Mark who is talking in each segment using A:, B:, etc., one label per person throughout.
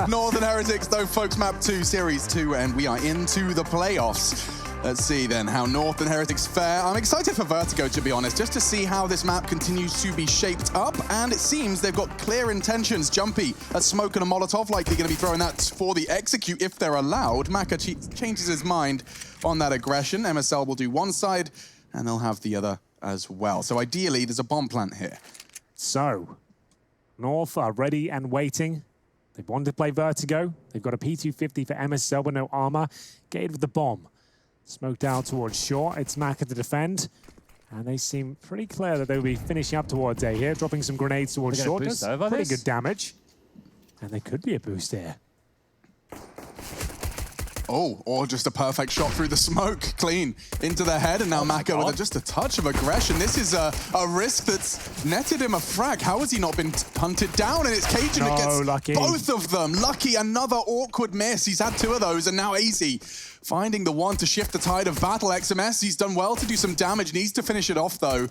A: Northern Heretics, though, folks, map 2, series 2, and we are into the playoffs. Let's see then how Northern Heretics fare. I'm excited for Vertigo, to be honest, just to see how this map continues to be shaped up, and it seems they've got clear intentions. Jumpy, a smoke and a Molotov, likely going to be throwing that for the execute if they're allowed. Maka changes his mind on that aggression. MSL will do one side, and they'll have the other as well. So ideally, there's a bomb plant here.
B: So, North are ready and waiting. They wanted to play Vertigo. They've got a P250 for MSL with no armor. Gade with the bomb. Smoked out towards short. It's Maka to defend. And they seem pretty clear that they'll be finishing up towards A here, dropping some grenades towards short. Pretty good damage. And there could be a boost here.
A: Oh, or just a perfect shot through the smoke. Clean into the head, and now Maka with just a touch of aggression. This is a risk that's netted him a frag. How has he not been hunted down? And it's Cajun that gets
B: Lucky.
A: Both of them. Lucky, another awkward miss. He's had two of those, and now AZ finding the one to shift the tide of battle. XMS, he's done well to do some damage. Needs to finish it off, though.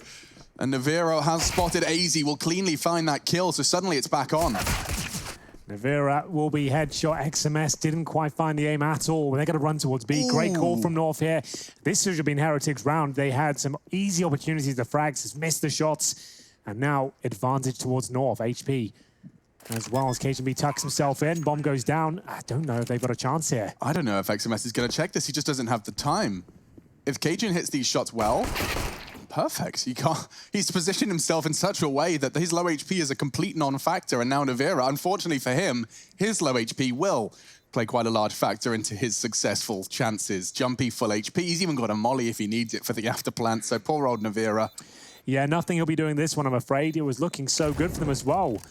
A: And Naviro has spotted AZ, will cleanly find that kill, so suddenly it's back on.
B: Navira will be headshot. XMS didn't quite find the aim at all. They're going to run towards B. Great call from North here. This should have been Heretics round. They had some easy opportunities. The frags has missed the shots. And now advantage towards North. HP as well as KGB tucks himself in. Bomb goes down. I don't know if they've got a chance here.
A: I don't know if XMS is going to check this. He just doesn't have the time. If Cajun hits these shots well, perfect. He's positioned himself in such a way that his low HP is a complete non-factor, and now Navira, unfortunately for him, his low HP will play quite a large factor into his successful chances. Jumpy, full HP. He's even got a molly if he needs it for the afterplant, so poor old Navira. Yeah,
B: nothing he'll be doing this one, I'm afraid. It was looking so good for them as well.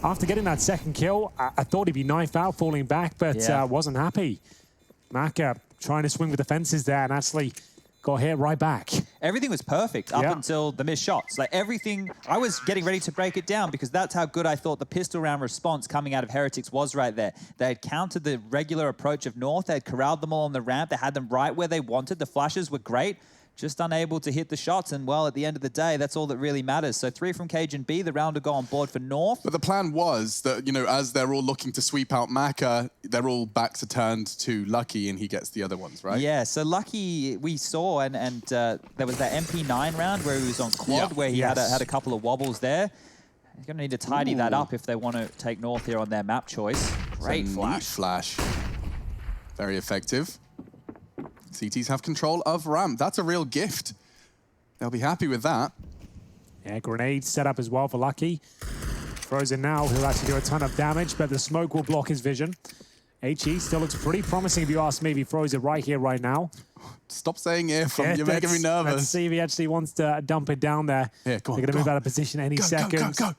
B: After getting that second kill, I thought he'd be knife out, falling back, but wasn't happy. Maka trying to swing with the fences there and actually got hit right back.
C: Everything was perfect up until the missed shots. Like everything, I was getting ready to break it down because that's how good I thought the pistol round response coming out of Heretics was right there. They had countered the regular approach of North. They had corralled them all on the ramp. They had them right where they wanted. The flashes were great. Just unable to hit the shots, and well, at the end of the day, that's all that really matters. So 3 from Cajun B, the round will go on board for North.
A: But the plan was that, you know, as they're all looking to sweep out Maka, they're all backs are turned to Lucky, and he gets the other ones, right?
C: Yeah, so Lucky we saw, and there was that MP9 round where he was on quad, where he had a couple of wobbles there. He's going to need to tidy that up if they want to take North here on their map choice. Great flash.
A: Very effective. CTs have control of ramp. That's a real gift. They'll be happy with that.
B: Yeah, grenade set up as well for Lucky. Throws in now. He'll actually do a ton of damage, but the smoke will block his vision. HE still looks pretty promising if you ask me. If he throws it right here, right now.
A: Stop saying if. You're making me nervous.
B: Let's see if he actually wants to dump it down there.
A: Yeah, go on,
B: They're going to move out of position any second.
A: Go.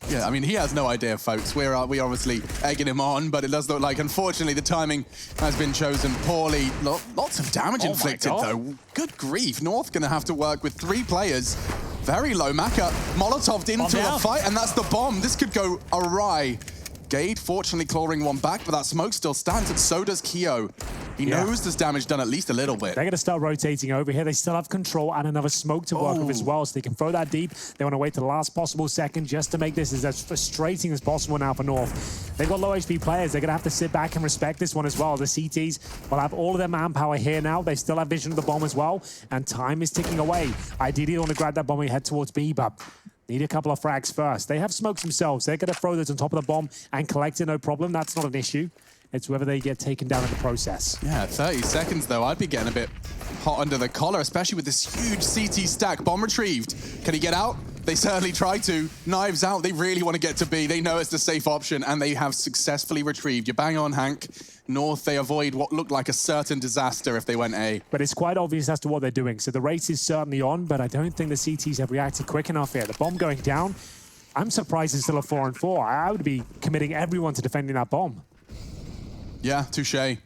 A: Yeah, I mean, he has no idea, folks. We're obviously egging him on, but it does look like, unfortunately, the timing has been chosen poorly. Lots of damage inflicted, though. Good grief. North going to have to work with 3 players. Very low. Maka Molotov'd into a fight, and that's the bomb. This could go awry. Gade, fortunately, clawing one back, but that smoke still stands, and so does Keo. He knows there's damage done at least a little bit.
B: They're going to start rotating over here. They still have control and another smoke to work with as well, so they can throw that deep. They want to wait to the last possible second just to make this as frustrating as possible now for North. They've got low HP players. They're going to have to sit back and respect this one as well. The CTs will have all of their manpower here now. They still have vision of the bomb as well, and time is ticking away. Ideally, they want to grab that bomb and head towards B, but need a couple of frags first. They have smokes themselves. They're going to throw those on top of the bomb and collect it, no problem. That's not an issue. It's whether they get taken down in the process.
A: Yeah, 30 seconds, though. I'd be getting a bit hot under the collar, especially with this huge CT stack. Bomb retrieved. Can he get out? They certainly try to. Knives out. They really want to get to B. They know it's the safe option, and they have successfully retrieved. You're bang on, Hank. North, they avoid what looked like a certain disaster if they went A.
B: But it's quite obvious as to what they're doing. So the race is certainly on, but I don't think the CTs have reacted quick enough here. The bomb going down. I'm surprised it's still a 4-on-4. I would be committing everyone to defending that bomb.
A: Yeah, touche. En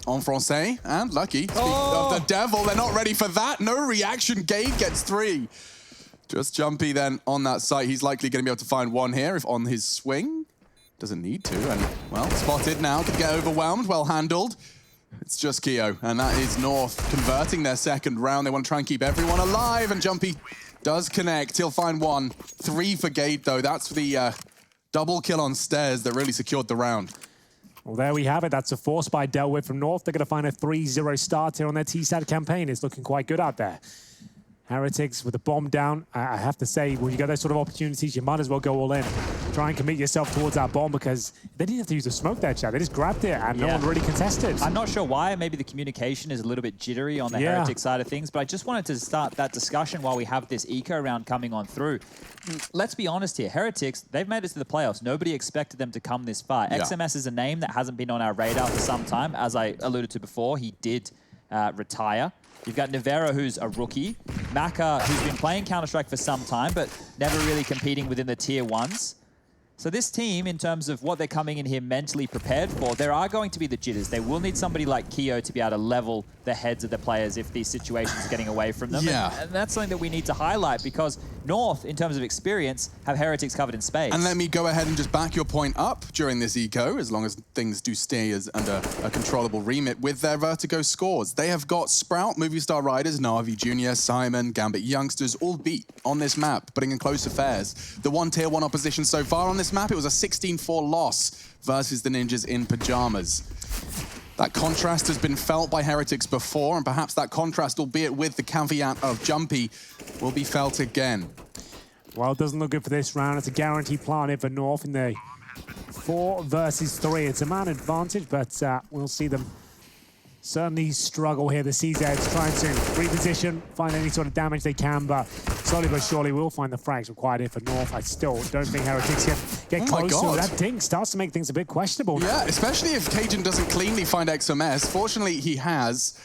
A: français, and Lucky. Speaking of the devil, they're not ready for that. No reaction. Gade gets 3. Just Jumpy then on that site. He's likely going to be able to find one here if on his swing. Doesn't need to, and, well, spotted now. Could get overwhelmed, well handled. It's just Keo, and that is North converting their second round. They want to try and keep everyone alive, and Jumpy does connect. He'll find one. 3 for Gade, though. That's the double kill on stairs that really secured the round.
B: Well, there we have it. That's a force by dealt with from North. They're going to find a 3-0 start here on their TSAT campaign. It's looking quite good out there. Heretics with the bomb down. I have to say, when you get those sort of opportunities, you might as well go all in. Try and commit yourself towards that bomb because they didn't have to use the smoke there, Chad. They just grabbed it and no one really contested.
C: I'm not sure why. Maybe the communication is a little bit jittery on the Heretic side of things, but I just wanted to start that discussion while we have this eco round coming on through. Let's be honest here. Heretics, they've made it to the playoffs. Nobody expected them to come this far. XMS is a name that hasn't been on our radar for some time. As I alluded to before, he did retire. You've got Nivera, who's a rookie. Maka, who's been playing Counter-Strike for some time, but never really competing within the tier 1s. So this team, in terms of what they're coming in here mentally prepared for, there are going to be the jitters. They will need somebody like Keo to be able to level the heads of the players if these situations are getting away from them. And that's something that we need to highlight because North, in terms of experience, have Heretics covered in spades.
A: And let me go ahead and just back your point up during this eco, as long as things do stay as under a controllable remit with their Vertigo scores. They have got Sprout, Movie Star Riders, Na'Vi Jr., Simon, Gambit Youngsters, all beat on this map, putting in close affairs. The one tier 1 opposition so far on this map, it was a 16-4 loss versus the Ninjas in Pajamas. That contrast has been felt by Heretics before, and perhaps that contrast, albeit with the caveat of Jumpy, will be felt again.
B: Well, it doesn't look good for this round. It's a guaranteed plant for North in the 4 versus 3. It's a man advantage, but we'll see them certainly struggle here. The CZ's trying to reposition, find any sort of damage they can, but slowly but surely we'll find the frags required here for North. I still don't think Heretics can get close to it. That dink starts to make things a bit questionable now.
A: Yeah, especially if Cajun doesn't cleanly find XMS. Fortunately, he has.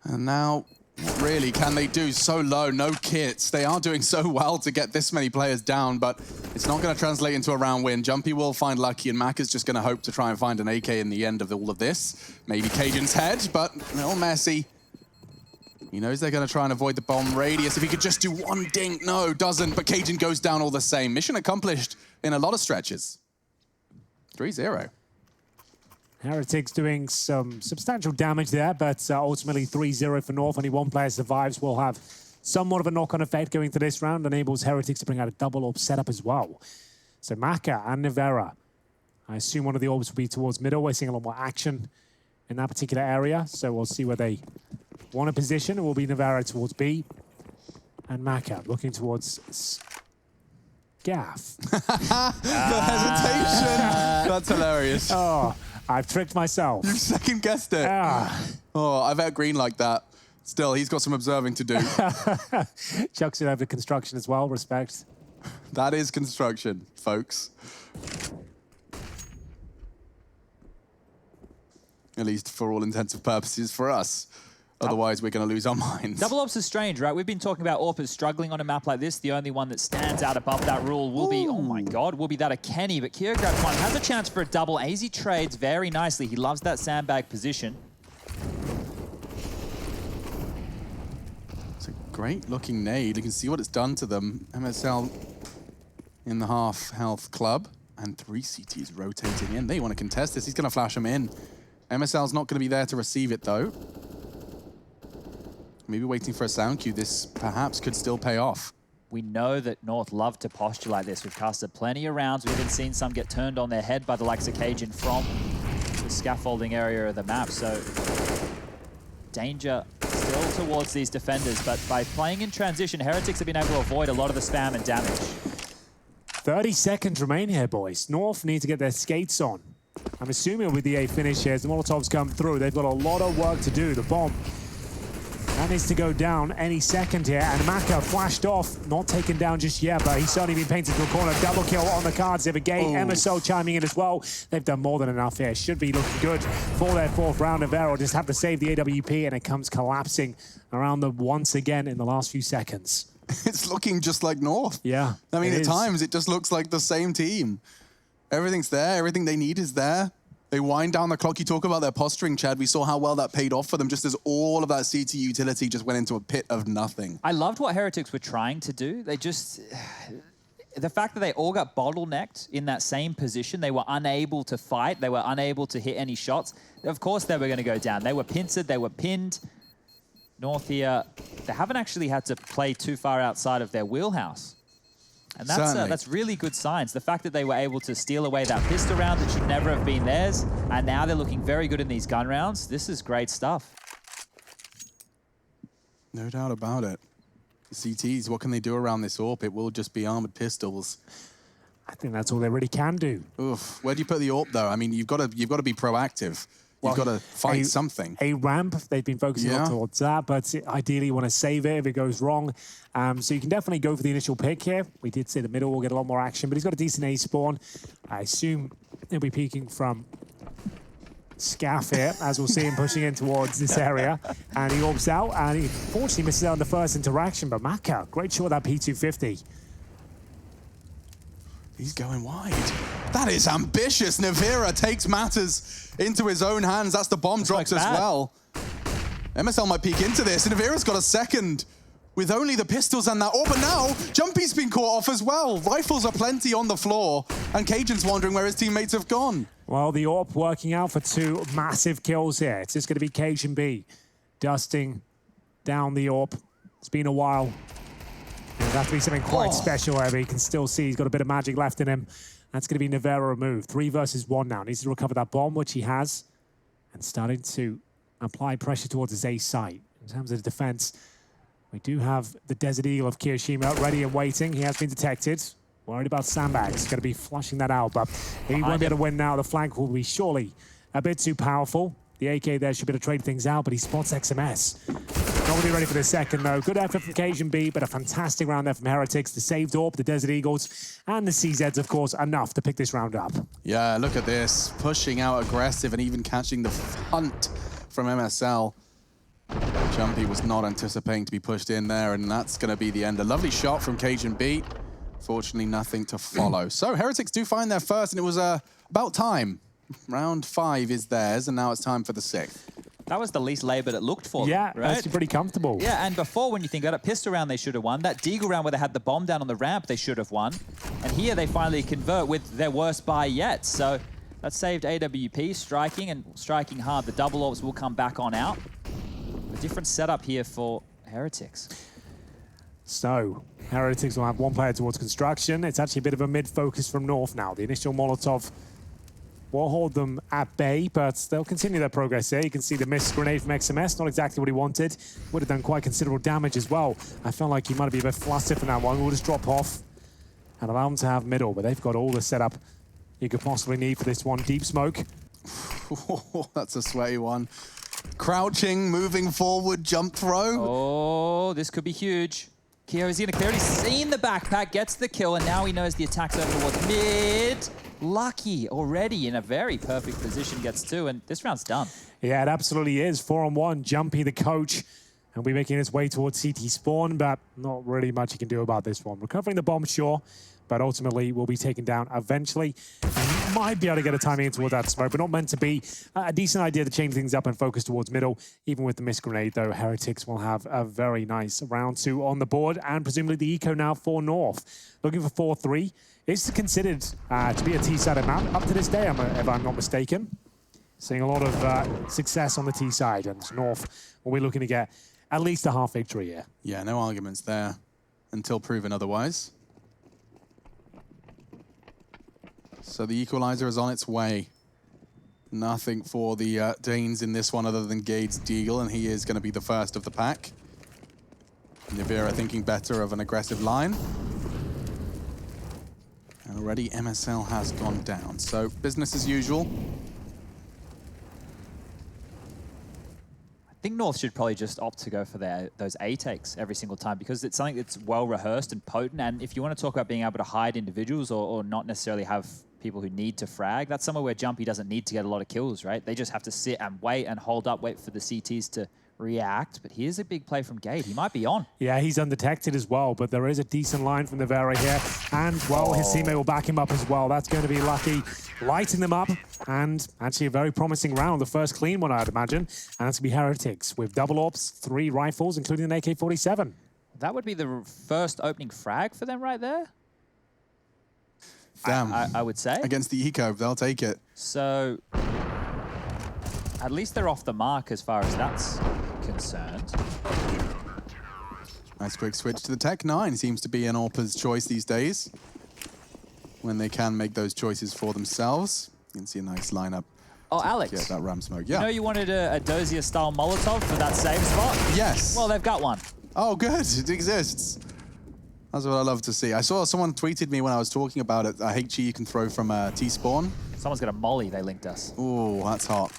A: And now, what really can they do? So low, no kits. They are doing so well to get this many players down, but it's not going to translate into a round win. Jumpy will find lucky, and Mac is just going to hope to try and find an AK in the end of all of this. Maybe Cajun's head, but a little messy. He knows they're going to try and avoid the bomb radius. If he could just do one dink, no, doesn't, but Cajun goes down all the same. Mission accomplished in a lot of stretches. 3-0.
B: Heretics doing some substantial damage there, but ultimately 3-0 for North. Only one player survives. Will have somewhat of a knock-on effect going to this round. Enables Heretics to bring out a double orb setup as well. So Maka and Nivera. I assume one of the orbs will be towards middle. We're seeing a lot more action in that particular area. So we'll see where they want to position. It will be Nivera towards B. And Maka looking towards Gaff.
A: The hesitation. That's hilarious.
B: Oh, I've tricked myself.
A: You second guessed it. Oh, I bet Green like that. Still, he's got some observing to do.
B: Chucks it over to construction as well. Respect.
A: That is construction, folks. At least for all intents and purposes for us. Otherwise, we're going to lose our minds.
C: Double Ops is strange, right? We've been talking about AWPers struggling on a map like this. The only one that stands out above that rule will be, oh my God, will be that of Kenny. But Keo grabs one, has a chance for a double. AZ trades very nicely. He loves that sandbag position.
A: It's a great looking nade. You can see what it's done to them. MSL in the half health club. And 3 CTs rotating in. They want to contest this. He's going to flash them in. MSL's not going to be there to receive it, though. Maybe waiting for a sound cue. This perhaps could still pay off.
C: We know that North love to posture like this. We've casted plenty of rounds. We've even seen some get turned on their head by the likes of Cajun from the scaffolding area of the map. So danger still towards these defenders. But by playing in transition, Heretics have been able to avoid a lot of the spam and damage.
B: 30 seconds remain here, boys. North need to get their skates on. I'm assuming with the A finish here, as the Molotovs come through, they've got a lot of work to do. The bomb, that needs to go down any second here. And Maka flashed off, not taken down just yet, but he's certainly been painted to a corner. Double kill on the cards here again. MSO chiming in as well. They've done more than enough here. Should be looking good for their 4th round of Arrow. Just have to save the AWP, and it comes collapsing around them once again in the last few seconds.
A: It's looking just like North.
B: Yeah.
A: I mean, at times it just looks like the same team. Everything's there. Everything they need is there. They wind down the clock. You talk about their posturing, Chad. We saw how well that paid off for them just as all of that CT utility just went into a pit of nothing.
C: I loved what Heretics were trying to do. They just... The fact that they all got bottlenecked in that same position, they were unable to fight. They were unable to hit any shots. Of course they were going to go down. They were pincered. They were pinned. North here, they haven't actually had to play too far outside of their wheelhouse. And that's really good signs. The fact that they were able to steal away that pistol round that should never have been theirs, and now they're looking very good in these gun rounds. This is great stuff.
A: No doubt about it. The CTs, what can they do around this AWP? It will just be armored pistols.
B: I think that's all they really can do.
A: Oof. Where do you put the AWP, though? I mean, you've got to be proactive. You've got to fight something.
B: A ramp, they've been focusing on towards that, but ideally you want to save it if it goes wrong. So you can definitely go for the initial pick here. We did say the middle will get a lot more action, but he's got a decent A spawn. I assume he'll be peeking from Scaff here, as we'll see him pushing in towards this area. And he orbs out, and he fortunately misses out on the first interaction, but Maka, great shot that P250.
A: He's going wide. That is ambitious. Navira takes matters into his own hands. That's the bomb drops as well. MSL might peek into this. Navira's got a second with only the pistols and that. Oh, but now Jumpy's been caught off as well. Rifles are plenty on the floor, and Cajun's wondering where his teammates have gone.
B: Well, the AWP working out for 2 massive kills here. It's just going to be Cajun B dusting down the AWP. It's been a while. It'll have to be something quite special, but you can still see he's got a bit of magic left in him. That's going to be Navera removed. 3 versus 1 now. Needs to recover that bomb, which he has. And starting to apply pressure towards his A site. In terms of the defense, we do have the Desert Eagle of Kirishima ready and waiting. He has been detected. Worried about Sandbags. Going to be flushing that out, but he won't be able to win now. The flank will be surely a bit too powerful. The AK there should be able to trade things out, but he spots XMS. Not really ready for the second, though. Good effort from Cajun B, but a fantastic round there from Heretics. The saved AWP, the Desert Eagles, and the CZs, of course, enough to pick this round up.
A: Yeah, look at this. Pushing out aggressive and even catching the hunt from MSL. Jumpy was not anticipating to be pushed in there, and that's going to be the end. A lovely shot from Cajun B. Fortunately, nothing to follow. So Heretics do find their first, and it was about time. Round 5 is theirs, and now it's time for the 6th.
C: That was the least laboured it looked for them,
B: yeah,
C: right?
B: Actually pretty comfortable.
C: Yeah, and before, when you think about it, pistol round they should have won. That Deagle round where they had the bomb down on the ramp, they should have won. And here they finally convert with their worst buy yet. So that saved AWP striking, and striking hard. The double orbs will come back on out. A different setup here for Heretics.
B: So, Heretics will have 1 player towards construction. It's actually a bit of a mid-focus from North now. The initial Molotov will hold them at bay, but they'll continue their progress here. You can see the missed grenade from XMS, not exactly what he wanted. Would have done quite considerable damage as well. I felt like he might be a bit flustered from that one. We'll just drop off and allow them to have middle, but they've got all the setup you could possibly need for this one. Deep smoke.
A: That's a sweaty one. Crouching, moving forward, jump throw.
C: Oh, this could be huge. Kyo is going to clear it. He's seen the backpack, gets the kill, and now he knows the attack's over towards mid. Lucky already in a very perfect position, gets 2, and this round's done.
B: Yeah, it absolutely is. 4-on-1, Jumpy, the coach, will be making his way towards CT spawn, but not really much he can do about this one. Recovering the bomb, sure, but ultimately will be taken down eventually. And might be able to get a timing in towards that smoke, but not meant to be. A decent idea to change things up and focus towards middle. Even with the missed grenade, though, Heretics will have a very nice round 2 on the board, and presumably the eco now for North. Looking for 4-3. It's considered to be a T-sided map up to this day, if I'm not mistaken. Seeing a lot of success on the T side, and North will be looking to get at least a half victory here.
A: Yeah, no arguments there until proven otherwise. So the equalizer is on its way. Nothing for the Danes in this one other than Gade's Deagle, and he is going to be the first of the pack. Navira thinking better of an aggressive line. And already MSL has gone down, so business as usual.
C: I think North should probably just opt to go for those A takes every single time, because it's something that's well rehearsed and potent. And if you want to talk about being able to hide individuals or not necessarily have people who need to frag, that's somewhere where Jumpy doesn't need to get a lot of kills, right? They just have to sit and wait and hold up, wait for the CTs to react. But here's a big play from Gade. He might be on.
B: Yeah, he's undetected as well, but there is a decent line from Navera here. And, well, his teammate will back him up as well. That's going to be lucky. Lighting them up, and actually a very promising round. The first clean one, I'd imagine. And that's going to be Heretics with double ops, 3 rifles, including an AK-47.
C: That would be the first opening frag for them right there.
A: Damn.
C: I would say.
A: Against the eco, they'll take it.
C: So, at least they're off the mark as far as that's concerned.
A: Nice quick switch to the Tech 9. Seems to be an AWP's choice these days, when they can make those choices for themselves. You can see a nice lineup.
C: Oh, Alex.
A: Yeah, that ram smoke. Yeah.
C: You know you wanted a Dozier-style Molotov for that save spot?
A: Yes.
C: Well, they've got one.
A: Oh, good. It exists. That's what I love to see. I saw someone tweeted me when I was talking about it, a HG you can throw from T-spawn.
C: Someone's got a molly, they linked us.
A: Oh, that's hot.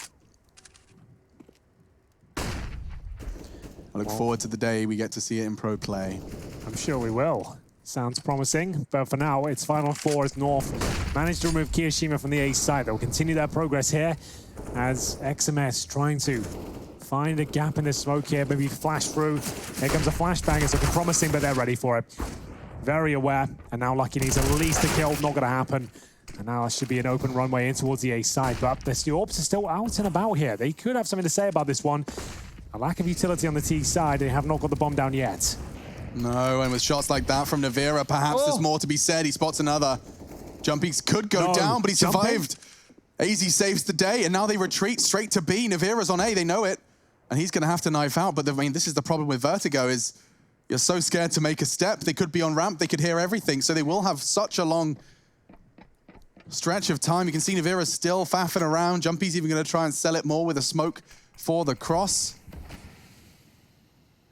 A: I look forward to the day we get to see it in pro play.
B: I'm sure we will. Sounds promising, but for now, it's final four as North managed to remove Kiyoshima from the A side. They'll continue their progress here as XMS trying to find a gap in the smoke here, maybe flash through. Here comes a flashbang. It's looking promising, but they're ready for it. Very aware, and now Lucky needs at least a kill. Not going to happen. And now it should be an open runway in towards the A side, but the AWPs are still out and about here. They could have something to say about this one. A lack of utility on the T side. They have not got the bomb down yet.
A: No, and with shots like that from Navira, perhaps there's more to be said. He spots another. Jumpy could go down, but he survived. AZ saves the day, and now they retreat straight to B. Navira's on A, they know it. And he's going to have to knife out, but I mean, this is the problem with Vertigo is you're so scared to make a step. They could be on ramp, they could hear everything, so they will have such a long stretch of time. You can see Navira's still faffing around. Jumpy's even going to try and sell it more with a smoke for the cross.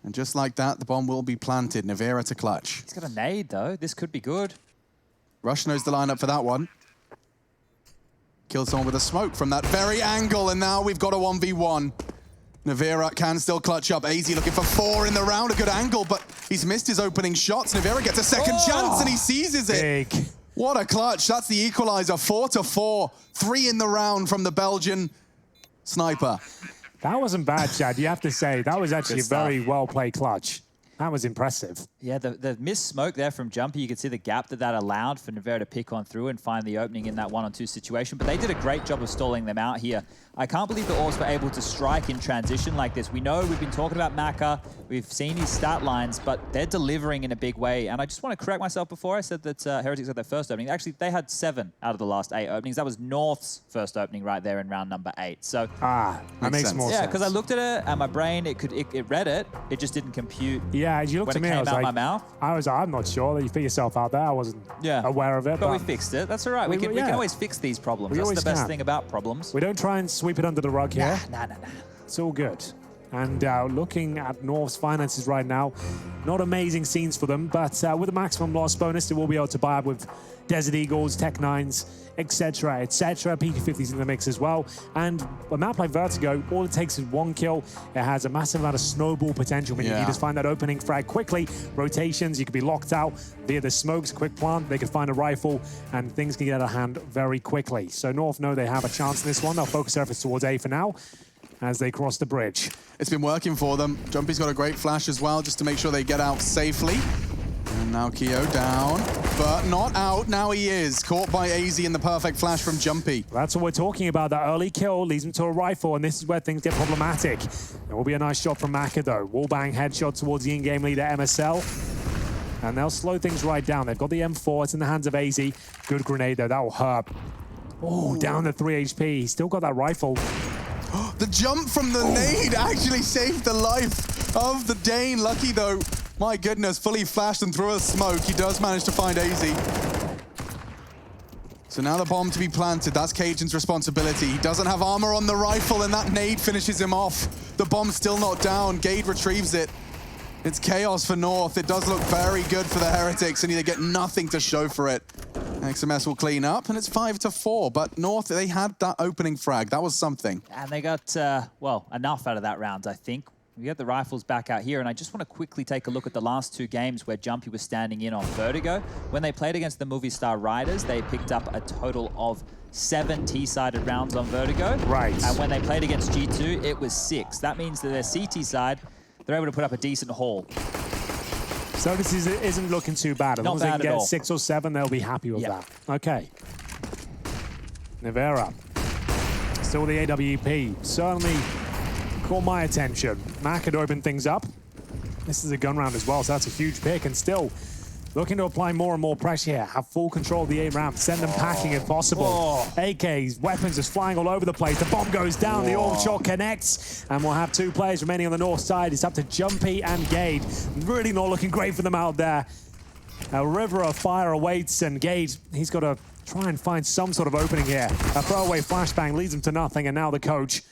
A: And just like that, the bomb will be planted. Navira to clutch.
C: He's got a nade, though. This could be good.
A: Rush knows the lineup for that one. Killed someone with a smoke from that very angle, and now we've got a 1v1. Navira can still clutch up. AZ looking for 4 in the round, a good angle, but he's missed his opening shots. Navira gets a second chance, and he seizes it.
B: Big.
A: What a clutch. That's the equalizer, 4-4. 3 in the round from the Belgian sniper.
B: That wasn't bad, Chad. You have to say, that was actually a very well-played clutch. That was impressive.
C: Yeah, the missed smoke there from Jumpy, you could see the gap that allowed for Navira to pick on through and find the opening in that 1-on-2 situation. But they did a great job of stalling them out here. I can't believe the Orcs were able to strike in transition like this. We know we've been talking about Maka, we've seen his stat lines, but they're delivering in a big way. And I just want to correct myself before I said that Heretics had their first opening. Actually, they had 7 out of the last 8 openings. That was North's first opening right there in round number 8. So
B: that makes more sense.
C: Yeah, because I looked at it and my brain, it read it, it just didn't compute.
B: Yeah, as you looked at me, I was like, I'm not sure that you put yourself out there. I wasn't aware of it.
C: But we fixed it. That's all right. We can always fix these problems. That's the best thing about problems.
B: We don't try and sweep it under the rug here.
C: Nah.
B: It's all good. And looking at North's finances right now, not amazing scenes for them, but with a maximum loss bonus, they will be able to buy up with Desert Eagles, Tech 9s, etc., etc. PT50s in the mix as well. And a map like Vertigo, all it takes is 1 kill. It has a massive amount of snowball potential. When you just find that opening frag quickly, rotations, you could be locked out via the smokes, quick plant, they could find a rifle, and things can get out of hand very quickly. So North know they have a chance in this one. They'll focus their efforts towards A for now as they cross the bridge.
A: It's been working for them. Jumpy's got a great flash as well, just to make sure they get out safely. And now Keo down, but not out. Now he is. Caught by AZ in the perfect flash from Jumpy.
B: That's what we're talking about. That early kill leads him to a rifle, and this is where things get problematic. There will be a nice shot from Maka, though. Wallbang headshot towards the in-game leader, MSL. And they'll slow things right down. They've got the M4. It's in the hands of AZ. Good grenade, though. That will hurt. Oh, down to 3 HP. He's still got that rifle.
A: The jump from the nade actually saved the life of the Dane. Lucky, though. My goodness, fully flashed and through a smoke. He does manage to find AZ. So now the bomb to be planted. That's Cajun's responsibility. He doesn't have armor on the rifle, and that nade finishes him off. The bomb's still not down. Gade retrieves it. It's chaos for North. It does look very good for the Heretics, and they get nothing to show for it. XMS will clean up, and it's 5-4. But North, they had that opening frag. That was something.
C: And they got, well, enough out of that round, I think. We get the rifles back out here, and I just want to quickly take a look at the last 2 games where Jumpy was standing in on Vertigo. When they played against the Movie Star Riders, they picked up a total of 7 T-sided rounds on Vertigo.
B: Right.
C: And when they played against G2, it was 6. That means that their CT side, they're able to put up a decent haul.
B: So this isn't looking too bad. As long as they can get 6 or 7, they'll be happy with that. Okay. Navira. Still the AWP. Certainly caught my attention. Mac had opened things up. This is a gun round as well, so that's a huge pick. And still, Looking to apply more and more pressure here. Have full control of the A ramp. Send them packing if possible. AKs, weapons just flying all over the place. The bomb goes down. The orb shot connects. And we'll have 2 players remaining on the north side. It's up to Jumpy and Gade. Really not looking great for them out there. A river of fire awaits, and Gade, he's got to try and find some sort of opening here. A throwaway flashbang leads him to nothing, and now the coach,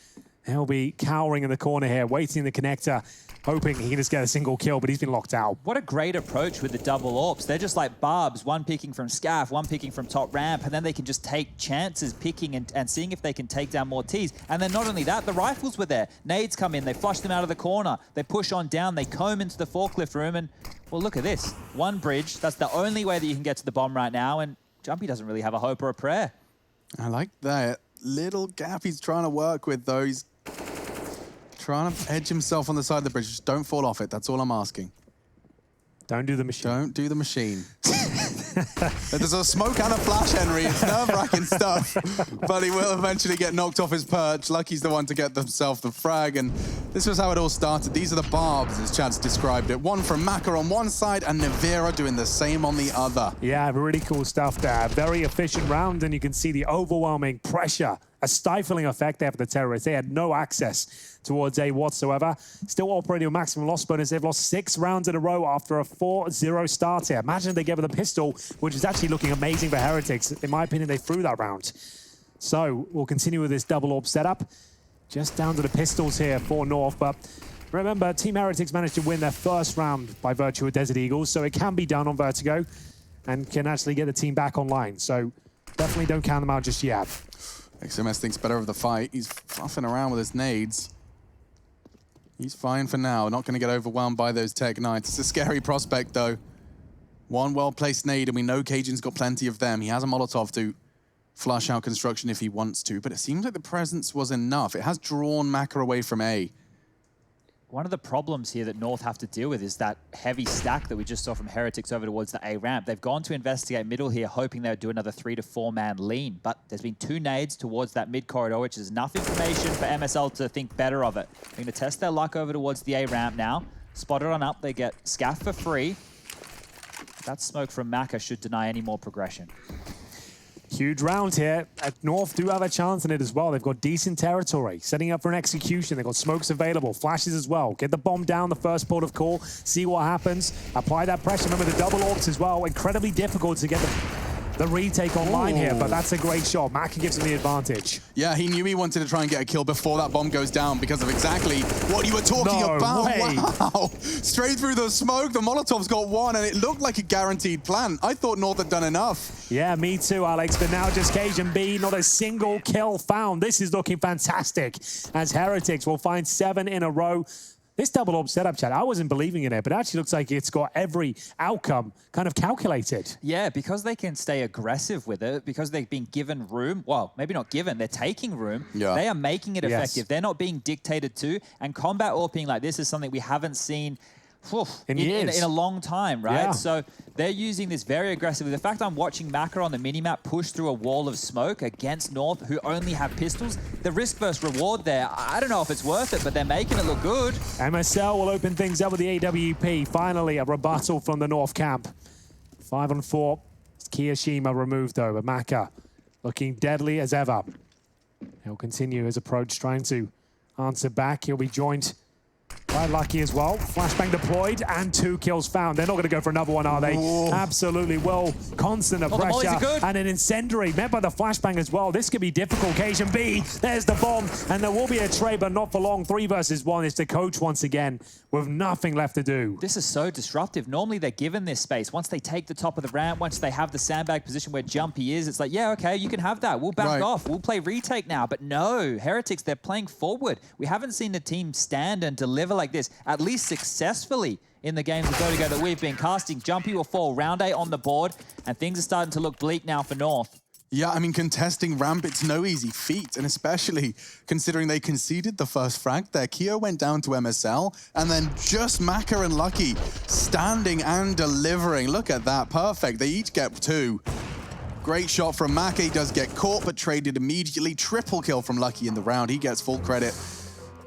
B: he'll be cowering in the corner here, waiting in the connector, hoping he can just get a single kill, but he's been locked out.
C: What a great approach with the double AWPs. They're just like barbs, one picking from scaff, one picking from top ramp, and then they can just take chances picking and seeing if they can take down more Ts. And then not only that, the rifles were there. Nades come in, they flush them out of the corner, they push on down, they comb into the forklift room, and well, look at this. One bridge, that's the only way that you can get to the bomb right now, and Jumpy doesn't really have a hope or a prayer.
A: I like that little gap he's trying to work with, though. He's trying to edge himself on the side of the bridge. Just don't fall off it. That's all I'm asking.
B: Don't do the machine.
A: Don't do the machine. There's a smoke and a flash, Henry. It's nerve-wracking stuff. But he will eventually get knocked off his perch. Lucky's the one to get himself the frag. And this was how it all started. These are the barbs, as Chad's described it. One from Maka on one side and Nivira doing the same on the other.
B: Yeah, really cool stuff there. Very efficient round, and you can see the overwhelming pressure, a stifling effect there for the terrorists. They had no access towards A whatsoever. Still operating with maximum loss bonus. They've lost 6 rounds in a row after a 4-0 start here. Imagine they gave it the pistol, which is actually looking amazing for Heretics. In my opinion, they threw that round. So we'll continue with this double AWP setup. Just down to the pistols here for North, but remember, Team Heretics managed to win their first round by virtue of Desert Eagles, so it can be done on Vertigo and can actually get the team back online. So definitely don't count them out just yet.
A: XMS thinks better of the fight. He's fluffing around with his nades. He's fine for now. Not going to get overwhelmed by those Tech Knights. It's a scary prospect, though. One well-placed nade, and we know Cajun's got plenty of them. He has a Molotov to flush out construction if he wants to, but it seems like the presence was enough. It has drawn Maka away from A.
C: One of the problems here that North have to deal with is that heavy stack that we just saw from Heretics over towards the A ramp. They've gone to investigate middle here, hoping they would do another 3 to 4 man lean, but there's been 2 nades towards that mid corridor, which is enough information for MSL to think better of it. They're going to test their luck over towards the A ramp now. Spotted on up, they get scaff for free. That smoke from Maka should deny any more progression.
B: Huge round here. North do have a chance in it as well. They've got decent territory. Setting up for an execution. They've got smokes available. Flashes as well. Get the bomb down the first port of call. See what happens. Apply that pressure. Remember the double AWPs as well. Incredibly difficult to get the retake online here, but that's a great shot. Maka gives him the advantage.
A: Yeah, he knew he wanted to try and get a kill before that bomb goes down because of exactly what you were talking about.
B: Way.
A: Wow. Straight through the smoke. The Molotov's got one, and it looked like a guaranteed plant. I thought North had done enough.
B: Yeah, me too, Alex. But now just Cajun B, not a single kill found. This is looking fantastic as Heretics will find 7 in a row. This double AWP setup, Chad, I wasn't believing in it, but it actually looks like it's got every outcome kind of calculated.
C: Yeah, because they can stay aggressive with it, because they've been given room, well, maybe not given, they're taking room. Yeah. They are making it effective. Yes. They're not being dictated to, and combat AWPing like this is something we haven't seen in a long time, right? Yeah. So they're using this very aggressively. The fact I'm watching Maka on the minimap push through a wall of smoke against North, who only have pistols, the risk versus reward there, I don't know if it's worth it, but they're making it look good.
B: MSL will open things up with the AWP. Finally, a rebuttal from the North camp. 5 on 4. Kiyashima removed, though, but Maka looking deadly as ever. He'll continue his approach, trying to answer back. He'll be joined by Lucky as well. Flashbang deployed and 2 kills found. They're not going to go for another one, are they? Whoa. Absolutely will. Constant of pressure and an incendiary met by the flashbang as well. This could be difficult. Cajun B, there's the bomb, and there will be a trade, but not for long. 3 versus 1 is the coach once again with nothing left to do.
C: This is so disruptive. Normally they're given this space. Once they take the top of the ramp, once they have the sandbag position where Jumpy is, it's like, yeah, okay, you can have that. We'll back off. We'll play retake now. But no, Heretics, they're playing forward. We haven't seen the team stand and deliver like this, at least successfully, in the games of Vertigo that we've been casting. Jumpy will fall round 8 on the board, and things are starting to look bleak now for North.
A: Yeah, I mean, contesting ramp, it's no easy feat, and especially considering they conceded the first frag there. Keo went down to MSL, and then just Maka and Lucky standing and delivering. Look at that, perfect. They each get 2. Great shot from Maka. He does get caught, but traded immediately. Triple kill from Lucky in the round. He gets full credit.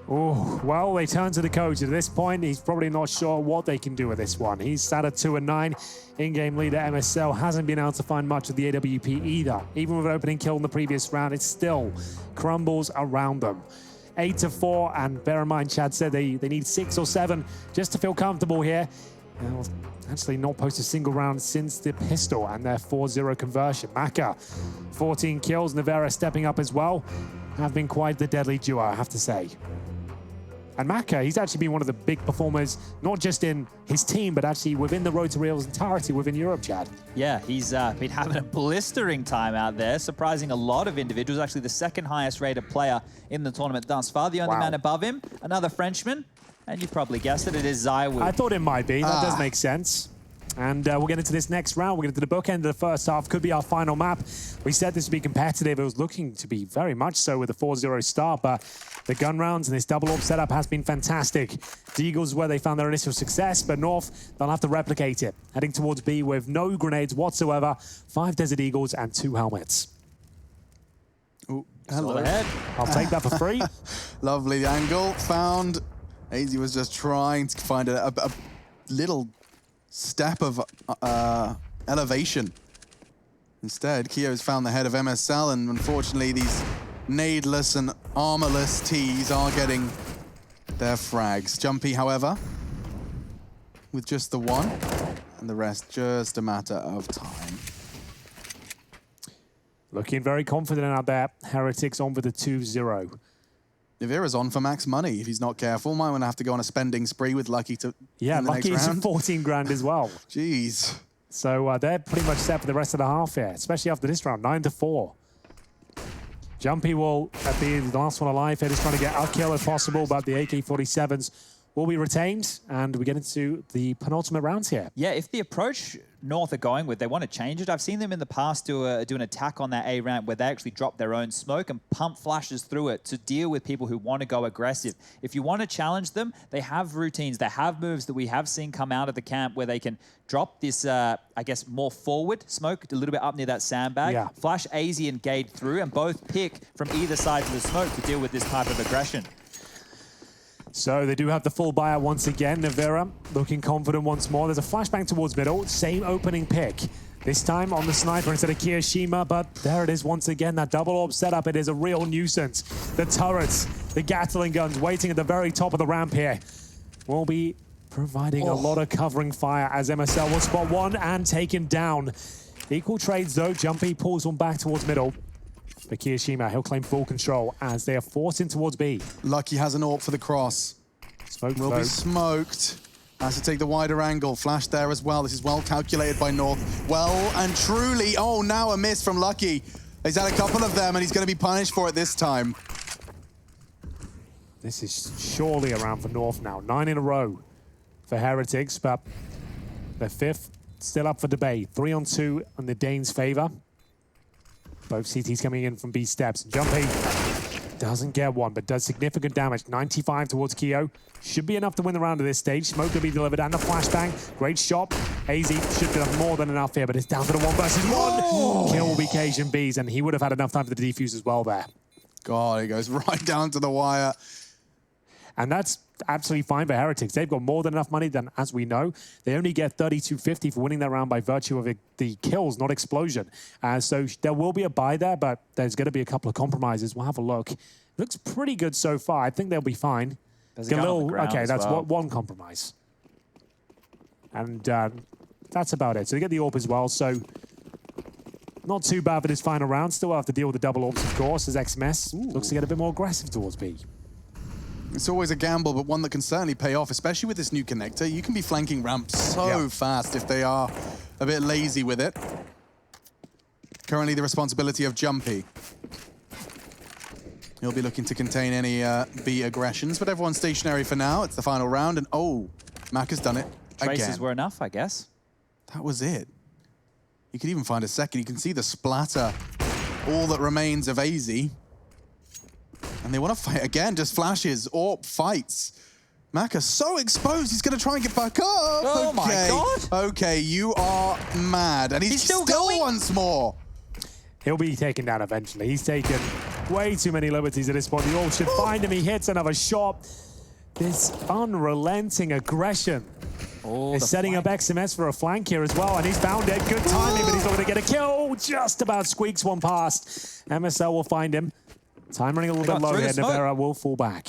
B: Oh, well, they turn to the coach. At this point, he's probably not sure what they can do with this one. He's sat at 2-9. In-game leader MSL hasn't been able to find much of the AWP either. Even with an opening kill in the previous round, it still crumbles around them. 8-4, and bear in mind, Chad said they need 6 or 7 just to feel comfortable here. Well, actually not posted a single round since the pistol and their 4-0 conversion. Maka, 14 kills. Nevera stepping up as well. Have been quite the deadly duo, I have to say. And Maka, he's actually been one of the big performers, not just in his team, but actually within the Road to Real's entirety within Europe, Chad.
C: Yeah, he's been having a blistering time out there, surprising a lot of individuals. Actually, the second highest rated player in the tournament thus far. The only man above him, another Frenchman. And you probably guessed it is Zywoo.
B: I thought it might be. That does make sense. And we'll get into this next round. We'll get into the bookend of the first half. Could be our final map. We said this would be competitive. It was looking to be very much so with a 4-0 start, but the gun rounds and this double AWP setup has been fantastic. Deagles where they found their initial success, but North, they'll have to replicate it. Heading towards B with no grenades whatsoever, 5 Desert Eagles and 2 helmets.
A: Oh, hello.
C: Ahead.
B: I'll take that for free.
A: Lovely angle found. AZ was just trying to find a little step of elevation. Instead, Kio's found the head of MSL, and unfortunately these nadeless and armorless Ts are getting their frags. Jumpy, however, with just the one, and the rest just a matter of time.
B: Looking very confident out there. Heretics on with the 2-0.
A: Nevera's on for max money if he's not careful. Might want to have to go on a spending spree with Lucky to
B: Lucky is 14 grand as well.
A: Jeez.
B: So they're pretty much set for the rest of the half here, especially after this round, 9-4. Jumpy will be the last one alive here, just trying to get a kill if possible, but the AK-47s will be retained, and we get into the penultimate rounds here.
C: Yeah, if the approach North are going with, they want to change it. I've seen them in the past do an attack on that A ramp where they actually drop their own smoke and pump flashes through it to deal with people who want to go aggressive. If you want to challenge them, they have routines, they have moves that we have seen come out of the camp where they can drop this, I guess, more forward smoke, a little bit up near that sandbag, flash AZ and Gade through, and both pick from either side of the smoke to deal with this type of aggression.
B: So they do have the full buyout once again. Nevera looking confident once more. There's a flashbang towards middle. Same opening pick. This time on the sniper instead of Kiyoshima, but there it is once again. That double AWP setup, it is a real nuisance. The turrets, the Gatling guns waiting at the very top of the ramp here will be providing a lot of covering fire as MSL will spot one and taken down. Equal trades though. Jumpy pulls one back towards middle. But Kiyoshima, he'll claim full control as they are forced in towards B.
A: Lucky has an AWP for the cross.
B: Smoke
A: will be smoked. Has to take the wider angle. Flash there as well. This is well calculated by North. Well and truly. Oh, now a miss from Lucky. He's had a couple of them and he's going to be punished for it this time.
B: This is surely a round for North now. 9 in a row for Heretics, but the 5th still up for debate. 3-on-2 in the Danes' favor. Both CTs coming in from B steps. Jumpy doesn't get one, but does significant damage. 95 towards Keo. Should be enough to win the round at this stage. Smoke will be delivered and a flashbang. Great shot. AZ should have more than enough here, but it's down to the 1 versus 1. Kill will be Cajun Bees, and he would have had enough time for the defuse as well there.
A: God, he goes right down to the wire.
B: And that's absolutely fine for Heretics. They've got more than enough money, then, as we know. They only get 32.50 for winning that round by virtue of the kills, not explosion. So there will be a buy there, but there's going to be a couple of compromises. We'll have a look. Looks pretty good so far. I think they'll be fine.
C: There's a gun on the ground
B: okay,
C: as
B: that's
C: well.
B: one compromise. And that's about it. So they get the AWP as well. So not too bad for this final round. Still have to deal with the double AWPs, of course, as XMS looks to get a bit more aggressive towards B.
A: It's always a gamble, but one that can certainly pay off, especially with this new connector. You can be flanking ramps so fast if they are a bit lazy with it. Currently the responsibility of Jumpy. He'll be looking to contain any B aggressions, but everyone's stationary for now. It's the final round, and oh, Mac has done it
C: Traces
A: again.
C: were enough, I guess.
A: That was it. You could even find a second. You can see the splatter, all that remains of AZ. And they want to fight again, just flashes, AWP fights. Maka so exposed, he's going to try and get back up.
C: Oh my God.
A: Okay, you are mad. And he's still
C: going
A: once more.
B: He'll be taken down eventually. He's taken Way too many liberties at this point. The Orb should find him. He hits another shot. This unrelenting aggression is setting up XMS for a flank here as well, and he's found it. Good timing, but he's not going to get a kill. Just about squeaks one past. MSL will find him. Time running a little bit low here. Navera will fall back.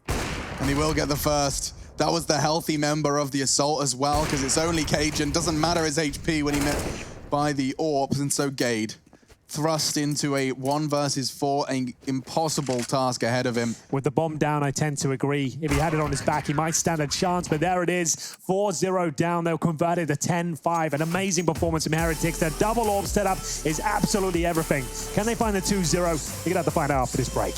A: And he will get the first. That was the healthy member of the Assault as well, because it's only Cajun. Doesn't matter his HP when he met by the Orbs, and so Gade thrust into a 1 versus 4, an impossible task ahead of him.
B: With the bomb down, I tend to agree. If he had it on his back, he might stand a chance, but there it is. 4-0 down, they'll convert it to 10-5. An amazing performance from Heretics. Their double orb setup is absolutely everything. Can they find the 2-0? You're gonna have to find out after this break.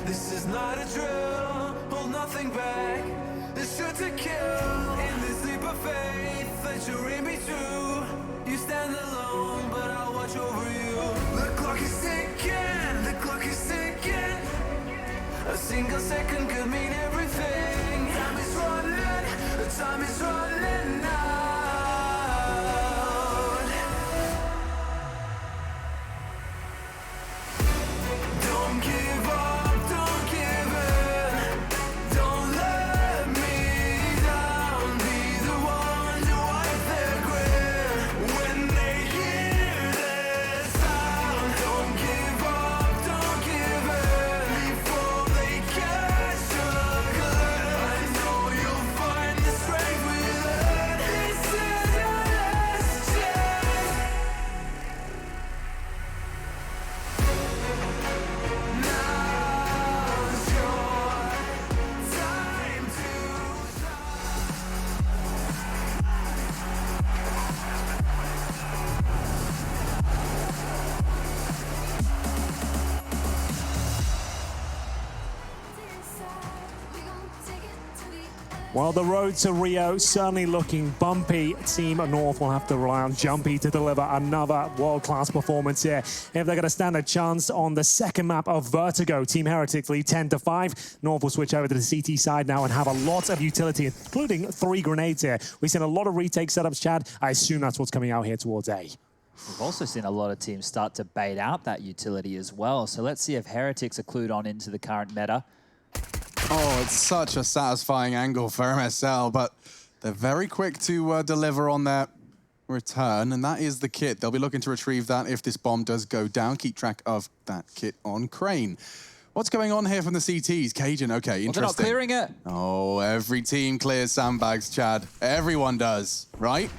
D: This is not a drill, hold nothing back. This shoot to kill in this leap of faith that you're in me true. You stand alone, but I'll watch over you. The clock is ticking, the clock is ticking. A single second could mean everything. Time is running, the time is running out. Don't give up, don't give in. Don't let me down. Be the one to wipe their grin when they hear this sound. Don't give up, don't give in before they catch a glimpse. I know you'll find the strength within. This is your last chance. Now's your time to
B: Well, the road to Rio certainly looking bumpy. Team North will have to rely on Jumpy to deliver another world-class performance here. If they're going to stand a chance on the second map of Vertigo, Team Heretics lead 10-5. North will switch over to the CT side now and have a lot of utility, including 3 grenades here. We've seen a lot of retake setups, Chad. I assume that's what's coming out here towards A.
C: We've also seen a lot of teams start to bait out that utility as well. So let's see if Heretics are clued on into the current meta.
A: Oh, it's such a satisfying angle for MSL, but they're very quick to deliver on their return, and that is the kit. They'll be looking to retrieve that if this bomb does go down. Keep track of that kit on Crane. What's going on here from the CTs? Cajun, okay, interesting.
C: Well, they're not clearing it.
A: Oh, every team clears sandbags, Chad. Everyone does, right?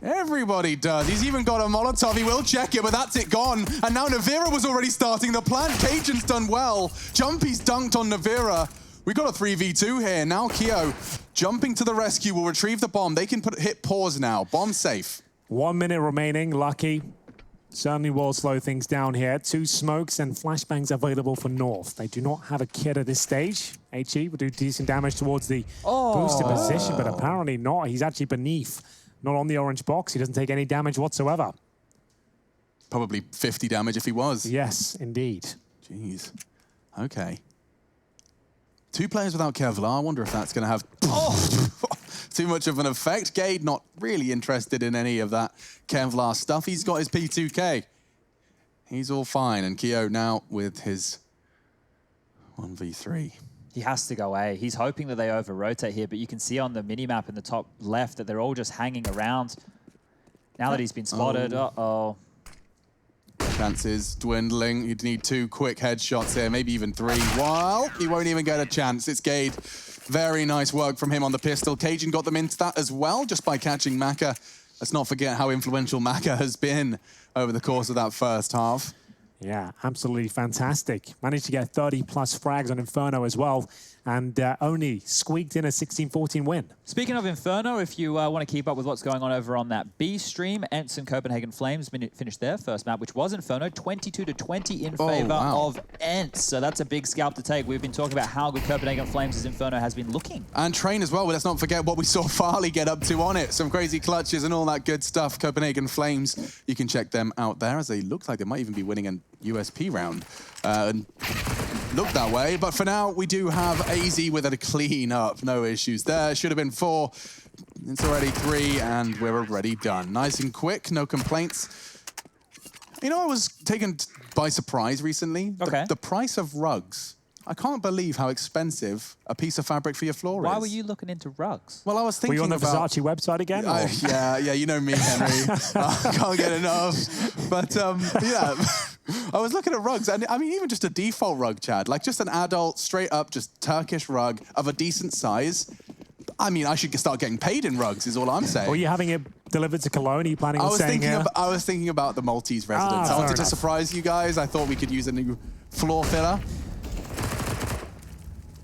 A: Everybody does. He's even got a Molotov. He will check it, but that's it gone. And now Navira was already starting the plant. Cajun's done well. Jumpy's dunked on Navira. We got a 3v2 here. Now Keo jumping to the rescue will retrieve the bomb. They can hit pause now. Bomb safe.
B: 1 minute remaining. Lucky certainly will slow things down here. 2 smokes and flashbangs available for North. They do not have a kit at this stage. HE will do decent damage towards the boosted position, but apparently not. He's actually beneath, not on the orange box. He doesn't take any damage whatsoever.
A: Probably 50 damage if he was.
B: Yes, indeed.
A: Jeez. Okay. 2 players without Kevlar. I wonder if that's going to have too much of an effect. Gade not really interested in any of that Kevlar stuff. He's got his P2K. He's all fine. And Keo now with his 1v3.
C: He has to go A. He's hoping that they over-rotate here, but you can see on the minimap in the top left that they're all just hanging around. Now that he's been spotted, uh-oh.
A: Chances dwindling. You'd need 2 quick headshots here, maybe even 3. Well, he won't even get a chance. It's Gade. Very nice work from him on the pistol. Cajun got them into that as well, just by catching Maka. Let's not forget how influential Maka has been over the course of that first half.
B: Yeah, absolutely fantastic. Managed to get 30-plus frags on Inferno as well, and only squeaked in a 16-14 win.
C: Speaking of Inferno, if you want to keep up with what's going on over on that B stream, Ents and Copenhagen Flames finished their first map, which was Inferno, 22-20 in favor of Ents. So that's a big scalp to take. We've been talking about how good Copenhagen Flames' Inferno has been looking.
A: And Train as well. Let's not forget what we saw Farley get up to on it. Some crazy clutches and all that good stuff. Copenhagen Flames, you can check them out there, as they look like they might even be winning an USP round. And look that way, but for now we do have AZ with a clean up. No issues there. Should have been 4. It's already 3, and we're already done. Nice and quick, no complaints. You know, I was taken by surprise recently.
C: Okay.
A: The price of rugs. I can't believe how expensive a piece of fabric for your floor is.
C: Why were you looking into rugs?
A: Well, I was thinking
B: Were you on the
A: about...
B: Versace website again?
A: yeah, you know me, Henry. I can't get enough. But yeah, I was looking at rugs, and I mean, even just a default rug, Chad, like just an adult, straight up, just Turkish rug of a decent size. I mean, I should start getting paid in rugs, is all I'm saying.
B: Were you having it delivered to Cologne? Are you planning on staying here?
A: I was thinking about the Maltese residents. I wanted to surprise you guys. I thought we could use a new floor filler.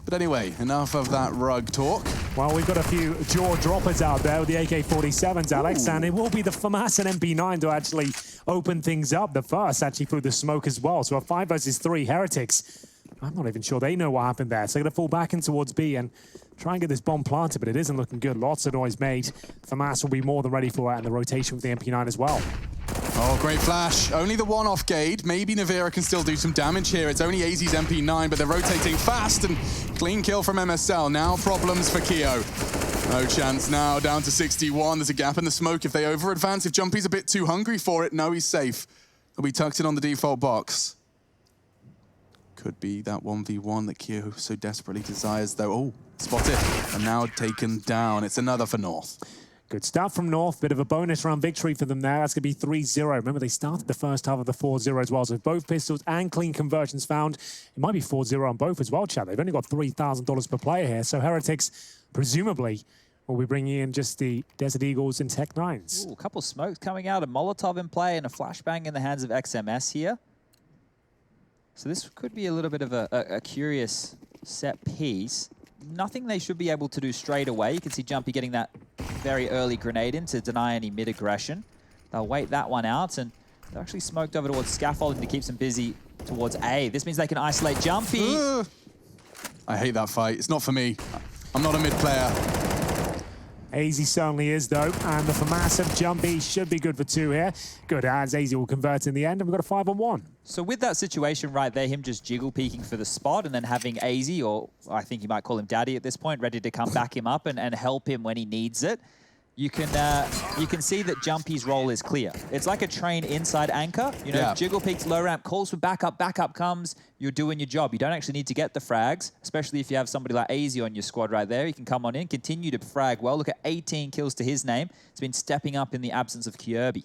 A: But anyway, enough of that rug talk.
B: Well, we've got a few jaw droppers out there with the AK-47s, Alex, and it will be the FAMAS and MP9 to actually open things up. The first actually through the smoke as well. So a 5 versus 3 Heretics. I'm not even sure they know what happened there. So they're going to fall back in towards B and try and get this bomb planted, but it isn't looking good. Lots of noise made. FAMAS will be more than ready for it, and the rotation with the MP9 as well.
A: Oh, great flash. Only the one off Gade. Maybe Navira can still do some damage here. It's only AZ's MP9, but they're rotating fast, and clean kill from MSL. Now problems for Keo. No chance now, down to 61. There's a gap in the smoke if they over-advance. If Jumpy's a bit too hungry for it, no, he's safe. He'll be tucked in on the default box. Could be that 1v1 that Keo so desperately desires, though. Oh, spotted, and now taken down. It's another for North.
B: Good start from North. Bit of a bonus round victory for them there. That's going to be 3-0. Remember, they started the first half of the 4-0 as well. So both pistols and clean conversions found. It might be 4-0 on both as well, Chad. They've only got $3,000 per player here. So Heretics, presumably, will be bringing in just the Desert Eagles and Tech 9s.
C: Ooh, a couple smokes coming out, a Molotov in play, and a flashbang in the hands of XMS here. So this could be a little bit of a curious set piece. Nothing they should be able to do straight away. You can see Jumpy getting that very early grenade in to deny any mid-aggression. They'll wait that one out, and they're actually smoked over towards scaffolding to keep them busy towards A. This means they can isolate Jumpy.
A: I hate that fight. It's not for me. I'm not a mid player.
B: AZ certainly is, though, and the FAMAS of Jumpy should be good for 2 here. Good, as AZ will convert in the end, and we've got a 5-on-1.
C: So with that situation right there, him just jiggle peeking for the spot and then having AZ, or I think you might call him Daddy at this point, ready to come back him up and help him when he needs it, you can see that Jumpy's role is clear. It's like a train inside anchor. You know, jiggle peeks, low ramp, calls for backup, backup comes, you're doing your job. You don't actually need to get the frags, especially if you have somebody like AZ on your squad right there. You can come on in, continue to frag well. Look at 18 kills to his name. It's been stepping up in the absence of Kyobi.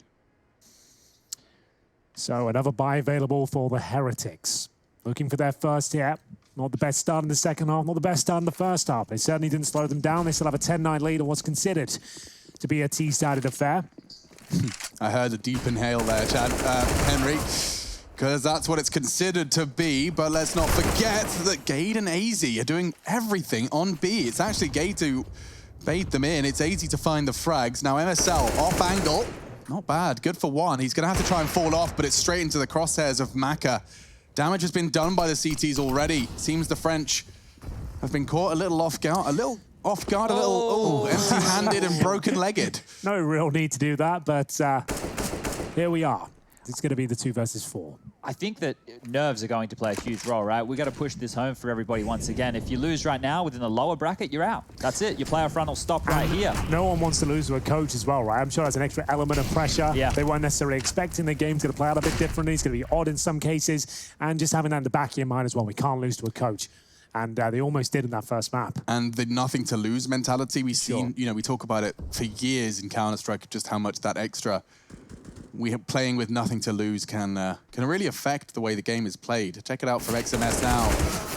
B: So another buy available for the Heretics. Looking for their first hit. Not the best start in the second half, not the best start in the first half. They certainly didn't slow them down. They still have a 10-9 lead on what's considered to be a T-sided affair.
A: I heard a deep inhale there, Chad, Henry, because that's what it's considered to be. But let's not forget that Gade and AZ are doing everything on B. It's actually Gade to bait them in. It's AZ to find the frags. Now MSL off angle. Not bad, good for one. He's gonna have to try and fall off, but it's straight into the crosshairs of Maka. Damage has been done by the CTs already. Seems the French have been caught a little off guard, a little empty-handed and broken-legged.
B: No real need to do that, but here we are. It's going to be the 2 versus 4.
C: I think that nerves are going to play a huge role, right? We got to push this home for everybody once again. If you lose right now within the lower bracket, you're out. That's it. Your player front will stop right here.
B: No one wants to lose to a coach as well, right? I'm sure that's an extra element of pressure.
C: Yeah.
B: They weren't necessarily expecting the game's going to play out a bit differently. It's going to be odd in some cases. And just having that in the back of your mind as well. We can't lose to a coach. And they almost did in that first map.
A: And the nothing to lose mentality we've seen, you know, we talk about it for years in Counter-Strike, just how much that extra playing with nothing to lose can really affect the way the game is played. Check it out from XMS now.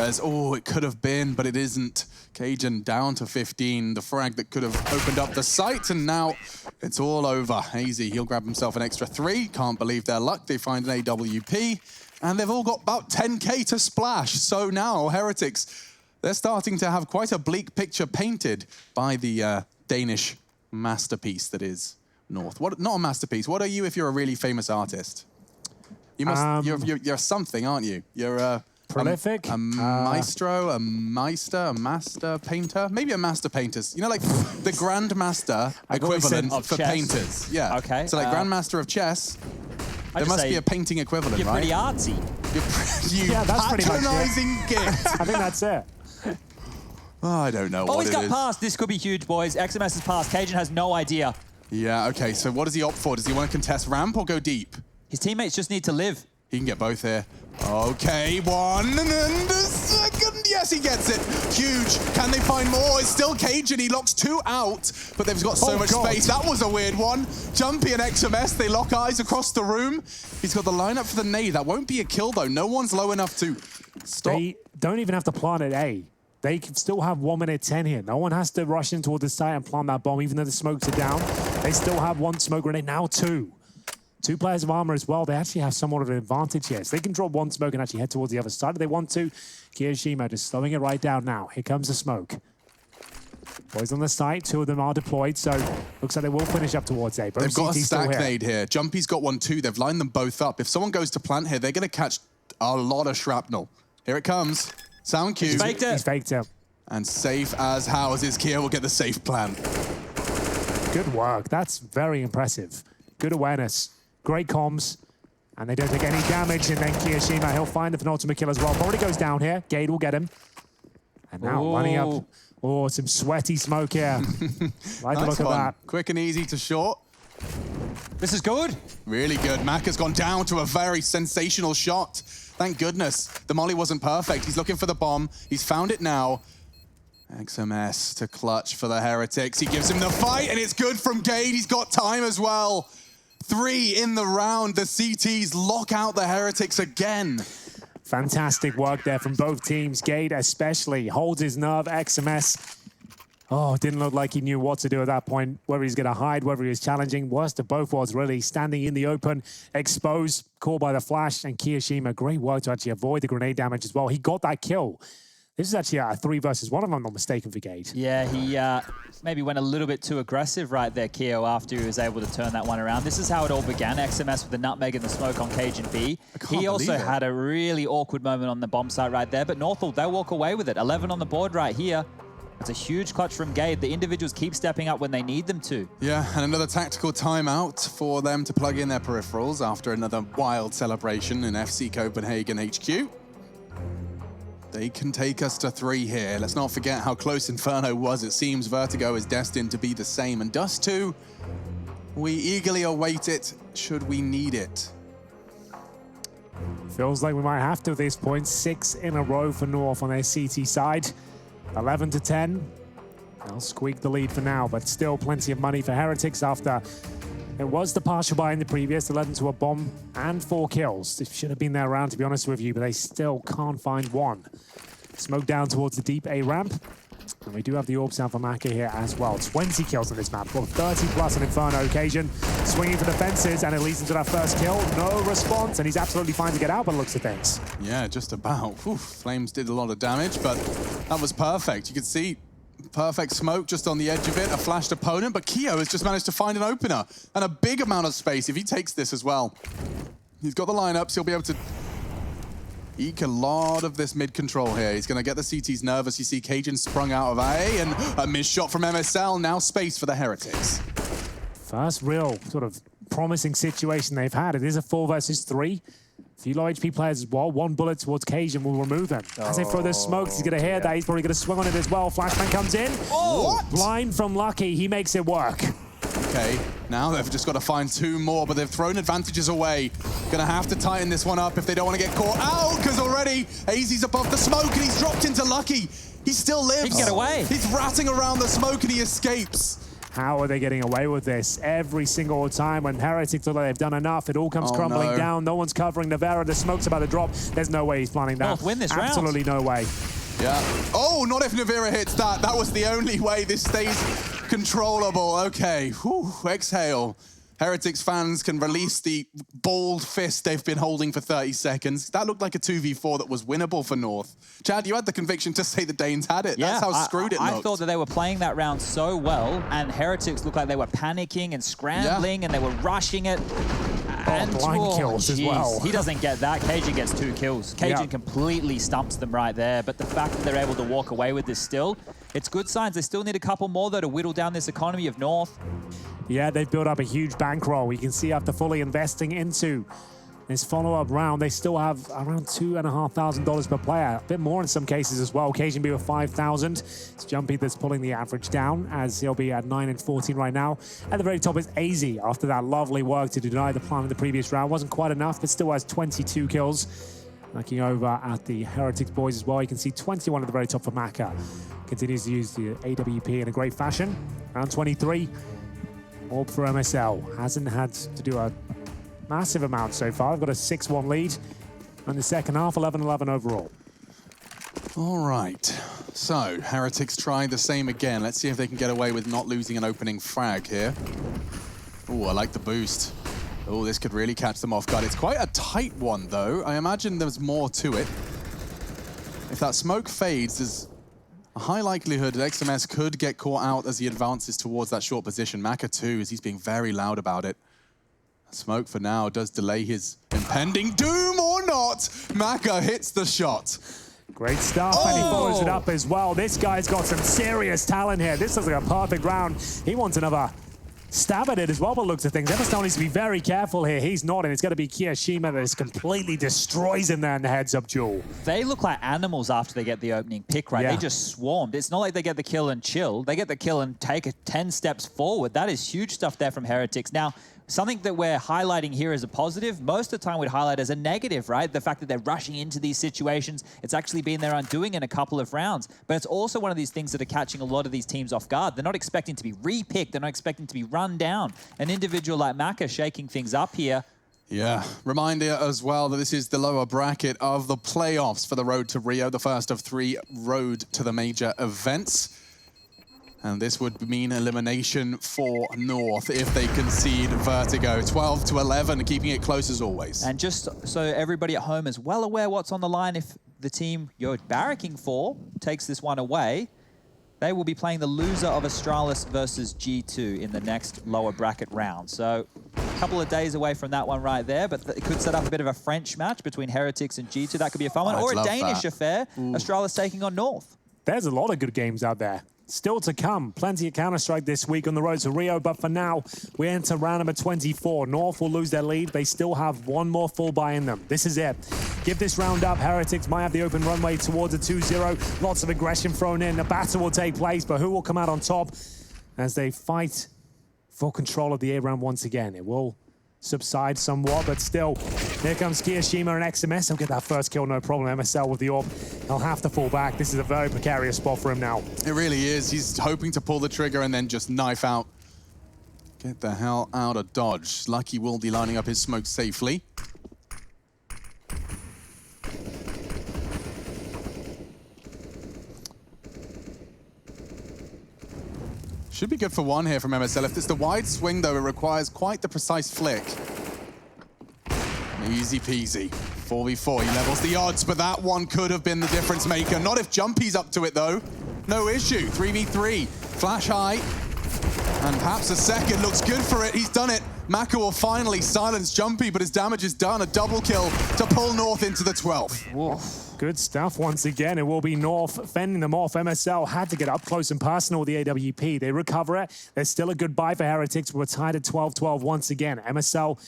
A: As, oh, it could have been, but it isn't. Cajun down to 15. The frag that could have opened up the site, and now it's all over. AZ, he'll grab himself an extra 3. Can't believe their luck. They find an AWP. And they've all got about 10K to splash. So now, Heretics, they're starting to have quite a bleak picture painted by the Danish masterpiece that is North. What? Not a masterpiece. What are you if you're a really famous artist? You must. You're something, aren't you? You're
B: prolific.
A: A maestro, a meister, a master painter. Maybe a master painter. You know, like the grandmaster equivalent for
C: chess.
A: Painters. Yeah.
C: Okay.
A: So like grandmaster of chess. There must be a painting equivalent,
C: you're
A: right?
C: You're pretty artsy.
A: Yeah,
B: that's pretty much it.
A: patronizing gift.
B: I think that's it.
A: Oh, I don't know
C: Oh,
A: what
C: he's
A: it
C: got
A: is.
C: past. This could be huge, boys. XMS has passed. Cajun has no idea.
A: Yeah, okay, so what does he opt for? Does he want to contest ramp or go deep?
C: His teammates just need to live.
A: He can get both here. Okay, 1 and then the second. Yes, he gets it. Huge. Can they find more? It's still Cajun. He locks 2 out, but they've got so much space. That was a weird one. Jumpy and XMS, they lock eyes across the room. He's got the lineup for the nade. That won't be a kill, though. No one's low enough to stop.
B: They don't even have to plant at A. They can still have 1 minute 10 here. No one has to rush in toward the site and plant that bomb, even though the smokes are down. They still have 1 smoke grenade, now 2. 2 players of armor as well. They actually have somewhat of an advantage here. So they can drop 1 smoke and actually head towards the other side if they want to. Kirishima just slowing it right down now. Here comes the smoke. Boys on the site, 2 of them are deployed, so looks like they will finish up towards A.
A: They've got a stack nade here. Jumpy's got 1 too. They've lined them both up. If someone goes to plant here, they're going to catch a lot of shrapnel. Here it comes. Sound cue.
C: He's faked it.
B: He's faked it.
A: And safe as houses. Kia will get the safe plant.
B: Good work. That's very impressive. Good awareness. Great comms. And they don't take any damage. And then Kirishima, he'll find the penultimate kill as well. Probably goes down here. Gade will get him. And now running up. Oh, some sweaty smoke here. Like the look of that.
A: Quick and easy to short.
C: This is good.
A: Really good. Mac has gone down to a very sensational shot. Thank goodness. The molly wasn't perfect. He's looking for the bomb. He's found it now. XMS to clutch for the Heretics. He gives him the fight, and it's good from Gade. He's got time as well. 3 in the round. The CTs lock out the Heretics again.
B: Fantastic work there from both teams. Gade especially holds his nerve. XMS, oh, didn't look like he knew what to do at that point, whether he's going to hide, whether he was challenging. Worst of both worlds, really. Standing in the open, exposed, caught by the flash, and Kirishima, great work to actually avoid the grenade damage as well. He got that kill. This is actually a 3 versus 1, if I'm not mistaken, for Gade.
C: Yeah, he maybe went a little bit too aggressive right there, Keo, after he was able to turn that one around. This is how it all began. XMS with the nutmeg and the smoke on Cajun B. He also had a really awkward moment on the bomb site right there, but Northall, they'll walk away with it. 11 on the board right here. It's a huge clutch from Gade. The individuals keep stepping up when they need them to.
A: Yeah, and another tactical timeout for them to plug in their peripherals after another wild celebration in FC Copenhagen HQ. They can take us to 3 here. Let's not forget how close Inferno was. It seems Vertigo is destined to be the same. And Dust 2, we eagerly await it should we need it.
B: Feels like we might have to at this point. 6 in a row for North on their CT side. 11 to 10. They'll squeak the lead for now, but still plenty of money for Heretics after It was the partial buy in the previous that led them to a bomb and 4 kills. This should have been their round, to be honest with you, but they still can't find one. Smoke down towards the deep A ramp. And we do have the orbs down for Maka here as well. 20 kills on this map. Well, 30 plus an Inferno occasion. Swinging for the fences, and it leads him to that first kill. No response, and he's absolutely fine to get out by the looks of things.
A: Yeah, just about. Whew, Flames did a lot of damage, but that was perfect. You could see perfect smoke just on the edge of it, a flashed opponent, but Keo has just managed to find an opener and a big amount of space if he takes this as well. He's got the lineups, he'll be able to eke a lot of this mid control here. He's going to get the CTs nervous. You see Cajun sprung out of A, and a missed shot from MSL. Now space for the Heretics.
B: First real sort of promising situation they've had. It is a 4 versus 3. A few low HP players as well. 1 bullet towards Cajun will remove them. As they throw their smokes, he's going to hear that. He's probably going to swing on it as well. Flashbang comes in.
A: Oh! What?
B: Blind from Lucky. He makes it work.
A: Okay, now they've just got to find 2 more, but they've thrown advantages away. Gonna have to tighten this one up if they don't want to get caught out, because already AZ's above the smoke and he's dropped into Lucky. He still lives.
C: He can get away.
A: He's ratting around the smoke and he escapes.
B: How are they getting away with this? Every single time when Heretics feel like they've done enough, it all comes crumbling down. No one's covering Navera. The smoke's about to drop. There's no way he's planning that.
C: North win this round.
B: Absolutely no way.
A: Yeah. Oh, not if Navera hits that. That was the only way this stays controllable. Okay. Whew. Exhale. Heretics fans can release the balled fist they've been holding for 30 seconds. That looked like a 2v4 that was winnable for North. Chad, you had the conviction to say the Danes had it. That's how screwed it looked.
C: I thought that they were playing that round so well, and Heretics looked like they were panicking and scrambling, and they were rushing it. And
B: blind kills as well.
C: He doesn't get that. Cajun gets 2 kills. Cajun completely stumps them right there, but the fact that they're able to walk away with this still, it's good signs. They still need a couple more, though, to whittle down this economy of North.
B: Yeah, they've built up a huge bankroll. You can see after fully investing into this follow-up round, they still have around $2,500 per player. A bit more in some cases as well. Occasion be with 5,000. It's Jumpy that's pulling the average down, as he'll be at 9 and 14 right now. At the very top is AZ after that lovely work to deny the plan in the previous round. Wasn't quite enough, but still has 22 kills. Looking over at the Heretics boys as well, you can see 21 at the very top for Maka. Continues to use the AWP in a great fashion. Round 23. Orb for MSL. Hasn't had to do a massive amount so far. They've got a 6-1 lead. In the second half, 11-11 overall.
A: All right. So, Heretics try the same again. Let's see if they can get away with not losing an opening frag here. Oh, I like the boost. Oh, this could really catch them off guard. It's quite a tight one, though. I imagine there's more to it. If that smoke fades, there's a high likelihood that XMS could get caught out as he advances towards that short position. Maka too, as he's being very loud about it. Smoke for now does delay his impending doom or not. Maka hits the shot.
B: Great stuff, and he follows it up as well. This guy's got some serious talent here. This looks like a perfect round. He wants another stab at it as well, but looks at things. Everstone needs to be very careful here. He's not, and it's going to be Kiyashima that just completely destroys him there in the heads-up duel.
C: They look like animals after they get the opening pick, right? They just swarmed. It's not like they get the kill and chill. They get the kill and take 10 steps forward. That is huge stuff there from Heretics. Now, something that we're highlighting here as a positive, most of the time we'd highlight as a negative, right? The fact that they're rushing into these situations, it's actually been their undoing in a couple of rounds. But it's also one of these things that are catching a lot of these teams off guard. They're not expecting to be re-picked. They're not expecting to be run down. An individual like Maka shaking things up here.
A: Yeah, reminder as well that this is the lower bracket of the playoffs for the Road to Rio, the first of 3 Road to the Major events. And this would mean elimination for North if they concede Vertigo. 12-11, keeping it close as always.
C: And just so everybody at home is well aware what's on the line, if the team you're barracking for takes this one away, they will be playing the loser of Astralis versus G2 in the next lower bracket round. So a couple of days away from that one right there, but it could set up a bit of a French match between Heretics and G2. That could be a fun one. Or a Danish affair, Astralis taking on North.
B: There's a lot of good games out there. Still to come. Plenty of Counter-Strike this week on the road to Rio, but for now, we enter round number 24. North will lose their lead. They still have one more full buy in them. This is it. Give this round up. Heretics might have the open runway towards a 2-0. Lots of aggression thrown in. The battle will take place, but who will come out on top as they fight for control of the A round once again? It will subside somewhat, but still, here comes Kiyashima and XMS. He'll get that first kill, no problem. MSL with the orb. He'll have to fall back. This is a very precarious spot for him now.
A: It really is. He's hoping to pull the trigger and then just knife out. Get the hell out of Dodge. Lucky will be lining up his smoke safely. Should be good for one here from MSL. If it's the wide swing, though, it requires quite the precise flick. Easy peasy. 4v4, he levels the odds, but that one could have been the difference maker. Not if Jumpy's up to it, though. No issue. 3v3. Flash high. And perhaps a second looks good for it. He's done it. Maka will finally silence Jumpy, but his damage is done. A double kill to pull North into the 12th.
B: Whoa. Good stuff once again. It will be North fending them off. MSL had to get up close and personal with the AWP. They recover it. There's still a good buy for Heretics. We're tied at 12-12 once again. MSL,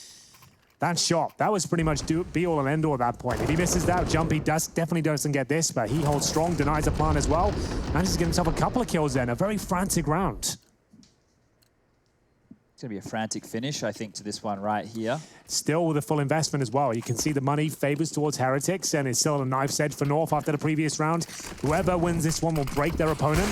B: that shot, that was pretty much be all and end all at that point. If he misses that, Jumpy definitely doesn't get this, but he holds strong, denies a plant as well. Manages to get himself a couple of kills then. A very frantic round.
C: It's going to be a frantic finish, I think, to this one right here.
B: Still with a full investment as well. You can see the money favors towards Heretics, and it's still a knife's edge for North after the previous round. Whoever wins this one will break their opponent.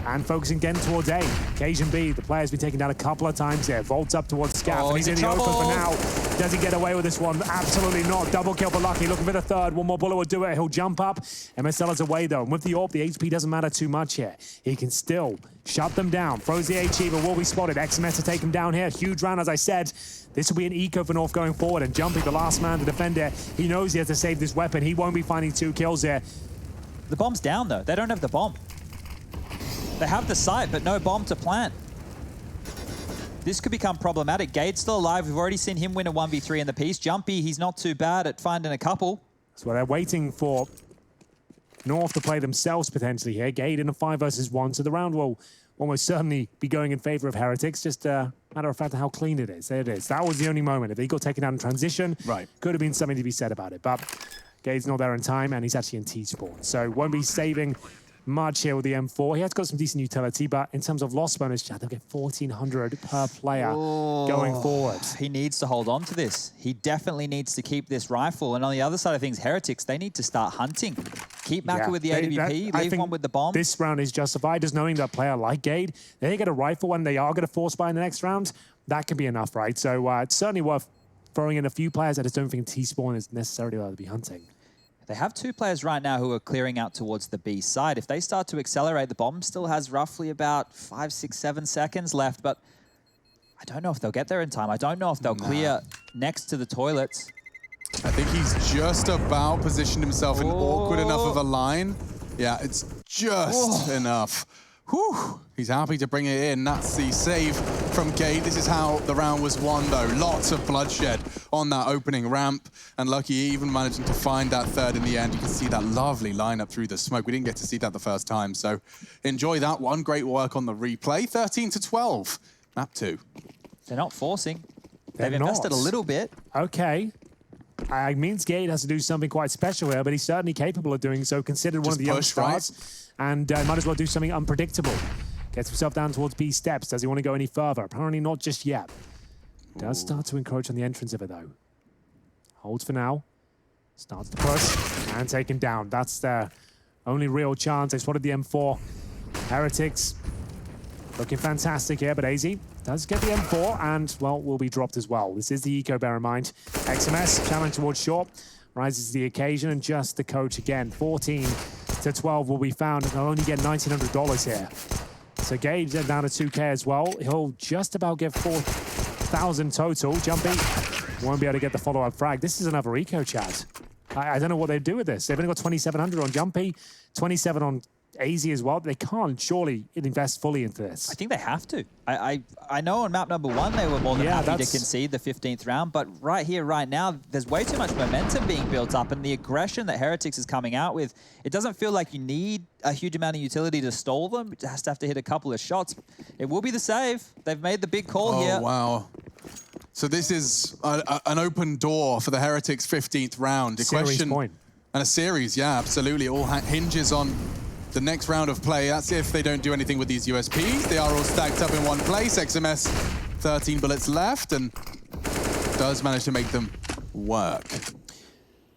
B: And focusing again towards A. Cajun B, the player's been taken down a couple of times here. Volts up towards Scaff, and he's in the open for now. Does he get away with this one? Absolutely not. Double kill for Lucky, looking for the third. One more bullet will do it. He'll jump up. MSL is away though. And with the AWP, the HP doesn't matter too much here. He can still shut them down. Throws the HE, but will be spotted. XMS to take him down here. Huge round, as I said. This will be an eco for North going forward. And Jumpy, the last man to defend it, he knows he has to save this weapon. He won't be finding 2 kills here.
C: The bomb's down though. They don't have the bomb. They have the site, but no bomb to plant. This could become problematic. Gade's still alive. We've already seen him win a 1v3 in the piece. Jumpy, he's not too bad at finding a couple.
B: So they're waiting for North to play themselves potentially here. Gade in a 5 versus 1, so the round will almost certainly be going in favor of Heretics. Just a matter of fact of how clean it is. There it is. That was the only moment. If he got taken out in transition,
A: right,
B: could have been something to be said about it. But Gade's not there in time, and he's actually in T-spawn. So won't be saving much here with the M4. He has got some decent utility, but in terms of loss bonus, they'll get 1,400 per player going forward.
C: He needs to hold on to this. He definitely needs to keep this rifle. And on the other side of things, Heretics, they need to start hunting. Keep Maka with the AWP, leave one with the bomb.
B: This round is justified, just knowing that a player like Gade, they get a rifle and they are going to force buy in the next round. That can be enough, right? So it's certainly worth throwing in a few players. I just don't think T-spawn is necessarily allowed to be hunting.
C: They have 2 players right now who are clearing out towards the B side. If they start to accelerate, the bomb still has roughly about 5, 6, 7 seconds left, but I don't know if they'll get there in time. I don't know if they'll clear next to the toilets.
A: I think he's just about positioned himself in awkward enough of a line. Yeah, it's just enough. Whew. He's happy to bring it in. That's the save from Gade. This is how the round was won, though. Lots of bloodshed on that opening ramp. And Lucky even managing to find that third in the end. You can see that lovely lineup through the smoke. We didn't get to see that the first time, so enjoy that one. Great work on the replay. 13-12, map 2.
C: They're not forcing. They've invested a little bit.
B: Okay. I means Gade has to do something quite special here, but he's certainly capable of doing so, considered one of the young stars. And might as well do something unpredictable. Gets himself down towards B steps. Does he want to go any further? Apparently not just yet. Does start to encroach on the entrance of it, though. Holds for now. Starts to push and taken down. That's their only real chance. They spotted the M4. Heretics looking fantastic here, but AZ does get the M4 and, well, will be dropped as well. This is the eco, bear in mind. XMS challenge towards short. Rises to the occasion, and just the coach again. 14-12 will be found, and they'll only get $1,900 here. So Gage down to 2K as well. He'll just about get 4,000 total. Jumpy won't be able to get the follow-up frag. This is another eco, Chad. I don't know what they do with this. They've only got 2,700 on Jumpy, 27 on AZ as well. They can't surely invest fully into this.
C: I think they have to. I know on map number 1 they were more than happy to concede the 15th round, but right here, right now, there's way too much momentum being built up, and the aggression that Heretics is coming out with, it doesn't feel like you need a huge amount of utility to stall them. It has to have to hit a couple of shots. It will be the save. They've made the big call here.
A: Oh, wow. So this is an open door for the Heretics 15th round. A
B: series point.
A: And a series, yeah, absolutely. It all hinges on the next round of play. That's if they don't do anything with these USPs. They are all stacked up in one place. XMS, 13 bullets left, and does manage to make them work.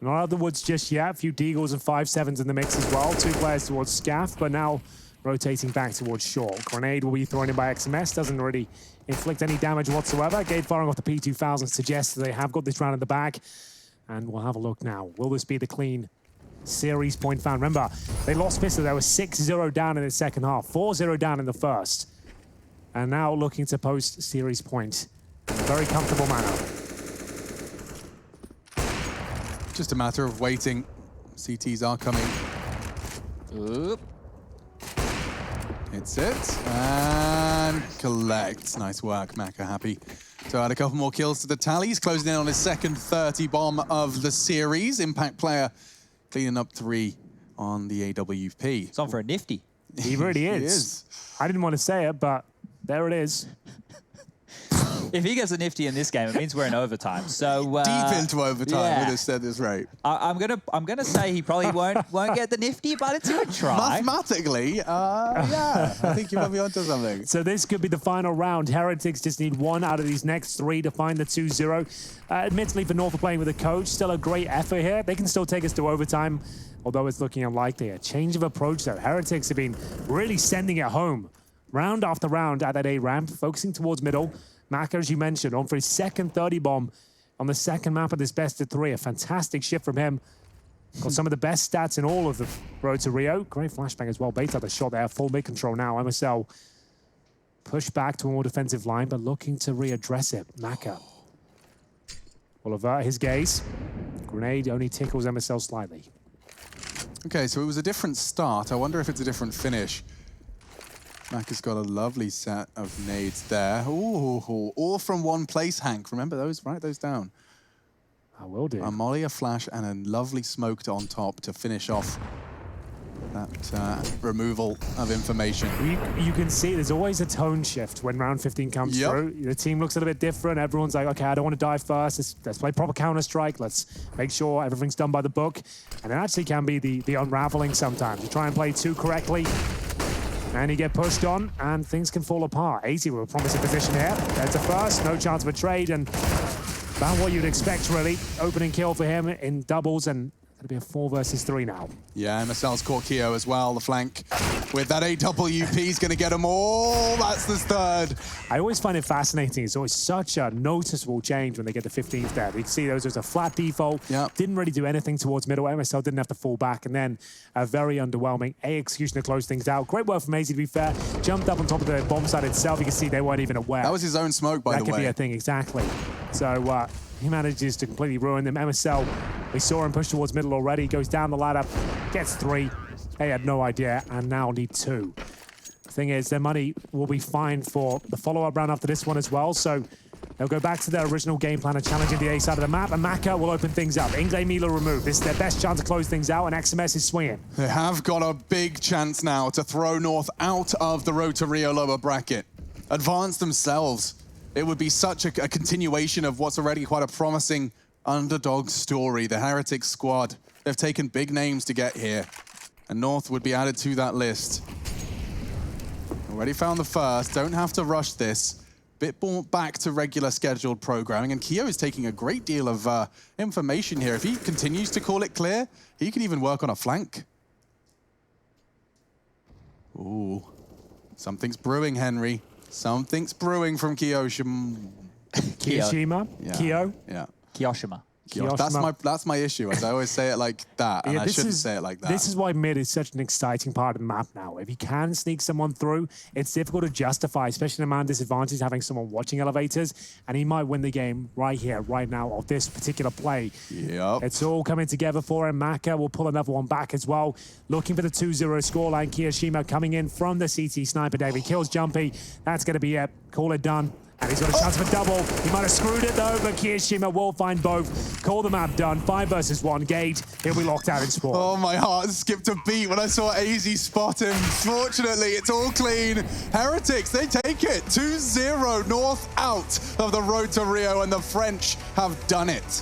B: Not out of the woods just yet. A few Deagles and 5-7s in the mix as well. 2 players towards Scaff, but now rotating back towards short. Grenade will be thrown in by XMS. Doesn't really inflict any damage whatsoever. Gate firing off the P2000 suggests that they have got this round in the bag. And we'll have a look now. Will this be the clean series point found? Remember, they lost Pistol. They were 6-0 down in the second half, 4-0 down in the first. And now looking to post series point in a very comfortable manner.
A: Just a matter of waiting. CTs are coming. Oop. Hits it. And collects. Nice work. Maka happy to add a couple more kills to the tally. He's closing in on his second 30 bomb of the series. Impact player cleaning up 3 on the AWP.
C: It's on for a nifty.
B: He really is.
A: He is.
B: I didn't want to say it, but there it is.
C: If he gets a nifty in this game, it means we're in overtime. So
A: Deep into overtime,
C: yeah.
A: we'd have said this right.
C: I'm gonna say he probably won't get the nifty, but it's a good try.
A: Mathematically, yeah, I think you might be onto something.
B: So this could be the final round. Heretics just need 1 out of these next 3 to find the 2-0. Admittedly, for North, playing with a coach, still a great effort here. They can still take us to overtime, although it's looking unlikely. A change of approach, though. Heretics have been really sending it home, round after round at that A ramp, focusing towards middle. Maka, as you mentioned, on for his second 30 bomb on the second map of this best of 3. A fantastic shift from him. Got some of the best stats in all of the road to Rio. Great flashbang as well. Baita the shot there. Full mid control now. MSL push back to a more defensive line, but looking to readdress it. Maka will avert his gaze. Grenade only tickles MSL slightly.
A: Okay, so it was a different start. I wonder if it's a different finish. Maka's got a lovely set of nades there. Ooh, all from one place, Hank. Remember those? Write those down.
B: I will do.
A: A molly, a flash, and a lovely smoke on top to finish off that removal of information.
B: You can see there's always a tone shift when round 15 comes through. The team looks a little bit different. Everyone's like, okay, I don't want to die first. Let's play proper Counter-Strike. Let's make sure everything's done by the book. And it actually can be the unraveling sometimes. You try and play too correctly, and you get pushed on, and things can fall apart. 80 with a promising position here. There's a first, no chance of a trade, and about what you'd expect, really. Opening kill for him in doubles, and it'll be a 4 versus 3 now.
A: Yeah, MSL's caught Keo as well. The flank with that AWP is going to get them all. That's the third.
B: I always find it fascinating. It's always such a noticeable change when they get the 15th there. You can see those was a flat default.
A: Yep.
B: Didn't really do anything towards middle. MSL didn't have to fall back. And then a very underwhelming A execution to close things out. Great work from AZ, to be fair. Jumped up on top of the bomb site itself. You can see they weren't even aware.
A: That was his own smoke, by the way.
B: That could be a thing, exactly. So he manages to completely ruin them. MSL, we saw him push towards middle already. Goes down the ladder, gets 3. They had no idea, and now need 2. The thing is, their money will be fine for the follow-up round after this one as well. So they'll go back to their original game plan of challenging the A side of the map, and Maka will open things up. Inglay Mila removed. This is their best chance to close things out, and XMS is swinging.
A: They have got a big chance now to throw North out of the Road to Rio lower bracket. Advance themselves. It would be such a continuation of what's already quite a promising underdog story. The Heretics squad, they've taken big names to get here, and North would be added to that list. Already found the first, don't have to rush this. Bit more back to regular scheduled programming, and Keo is taking a great deal of information here. If he continues to call it clear, he can even work on a flank. Ooh, something's brewing, Henry. Something's brewing from Kiyoshima.
B: Kiyoshima?
A: Yeah.
B: Kyo?
A: Yeah.
C: Kiyoshima.
A: That's my issue. As I always say it like that, and I shouldn't say it like that.
B: This is why mid is such an exciting part of the map now. If you can sneak someone through, it's difficult to justify, especially in a man disadvantage, having someone watching elevators, and he might win the game right here, right now, of this particular play.
A: Yep.
B: It's all coming together for him. Maka will pull another one back as well. Looking for the 2-0 scoreline. Kiyoshima coming in from the CT sniper. David kills Jumpy. That's going to be it. Call it done. And he's got a chance for double. He might have screwed it though, but Kiyoshima will find both. Call the map done. 5 versus 1. Gate. He'll be locked out in spawn.
A: Oh, my heart skipped a beat when I saw AZ spot him. Fortunately, it's all clean. Heretics, they take it. 2-0 North out of the Road to Rio, and the French have done it.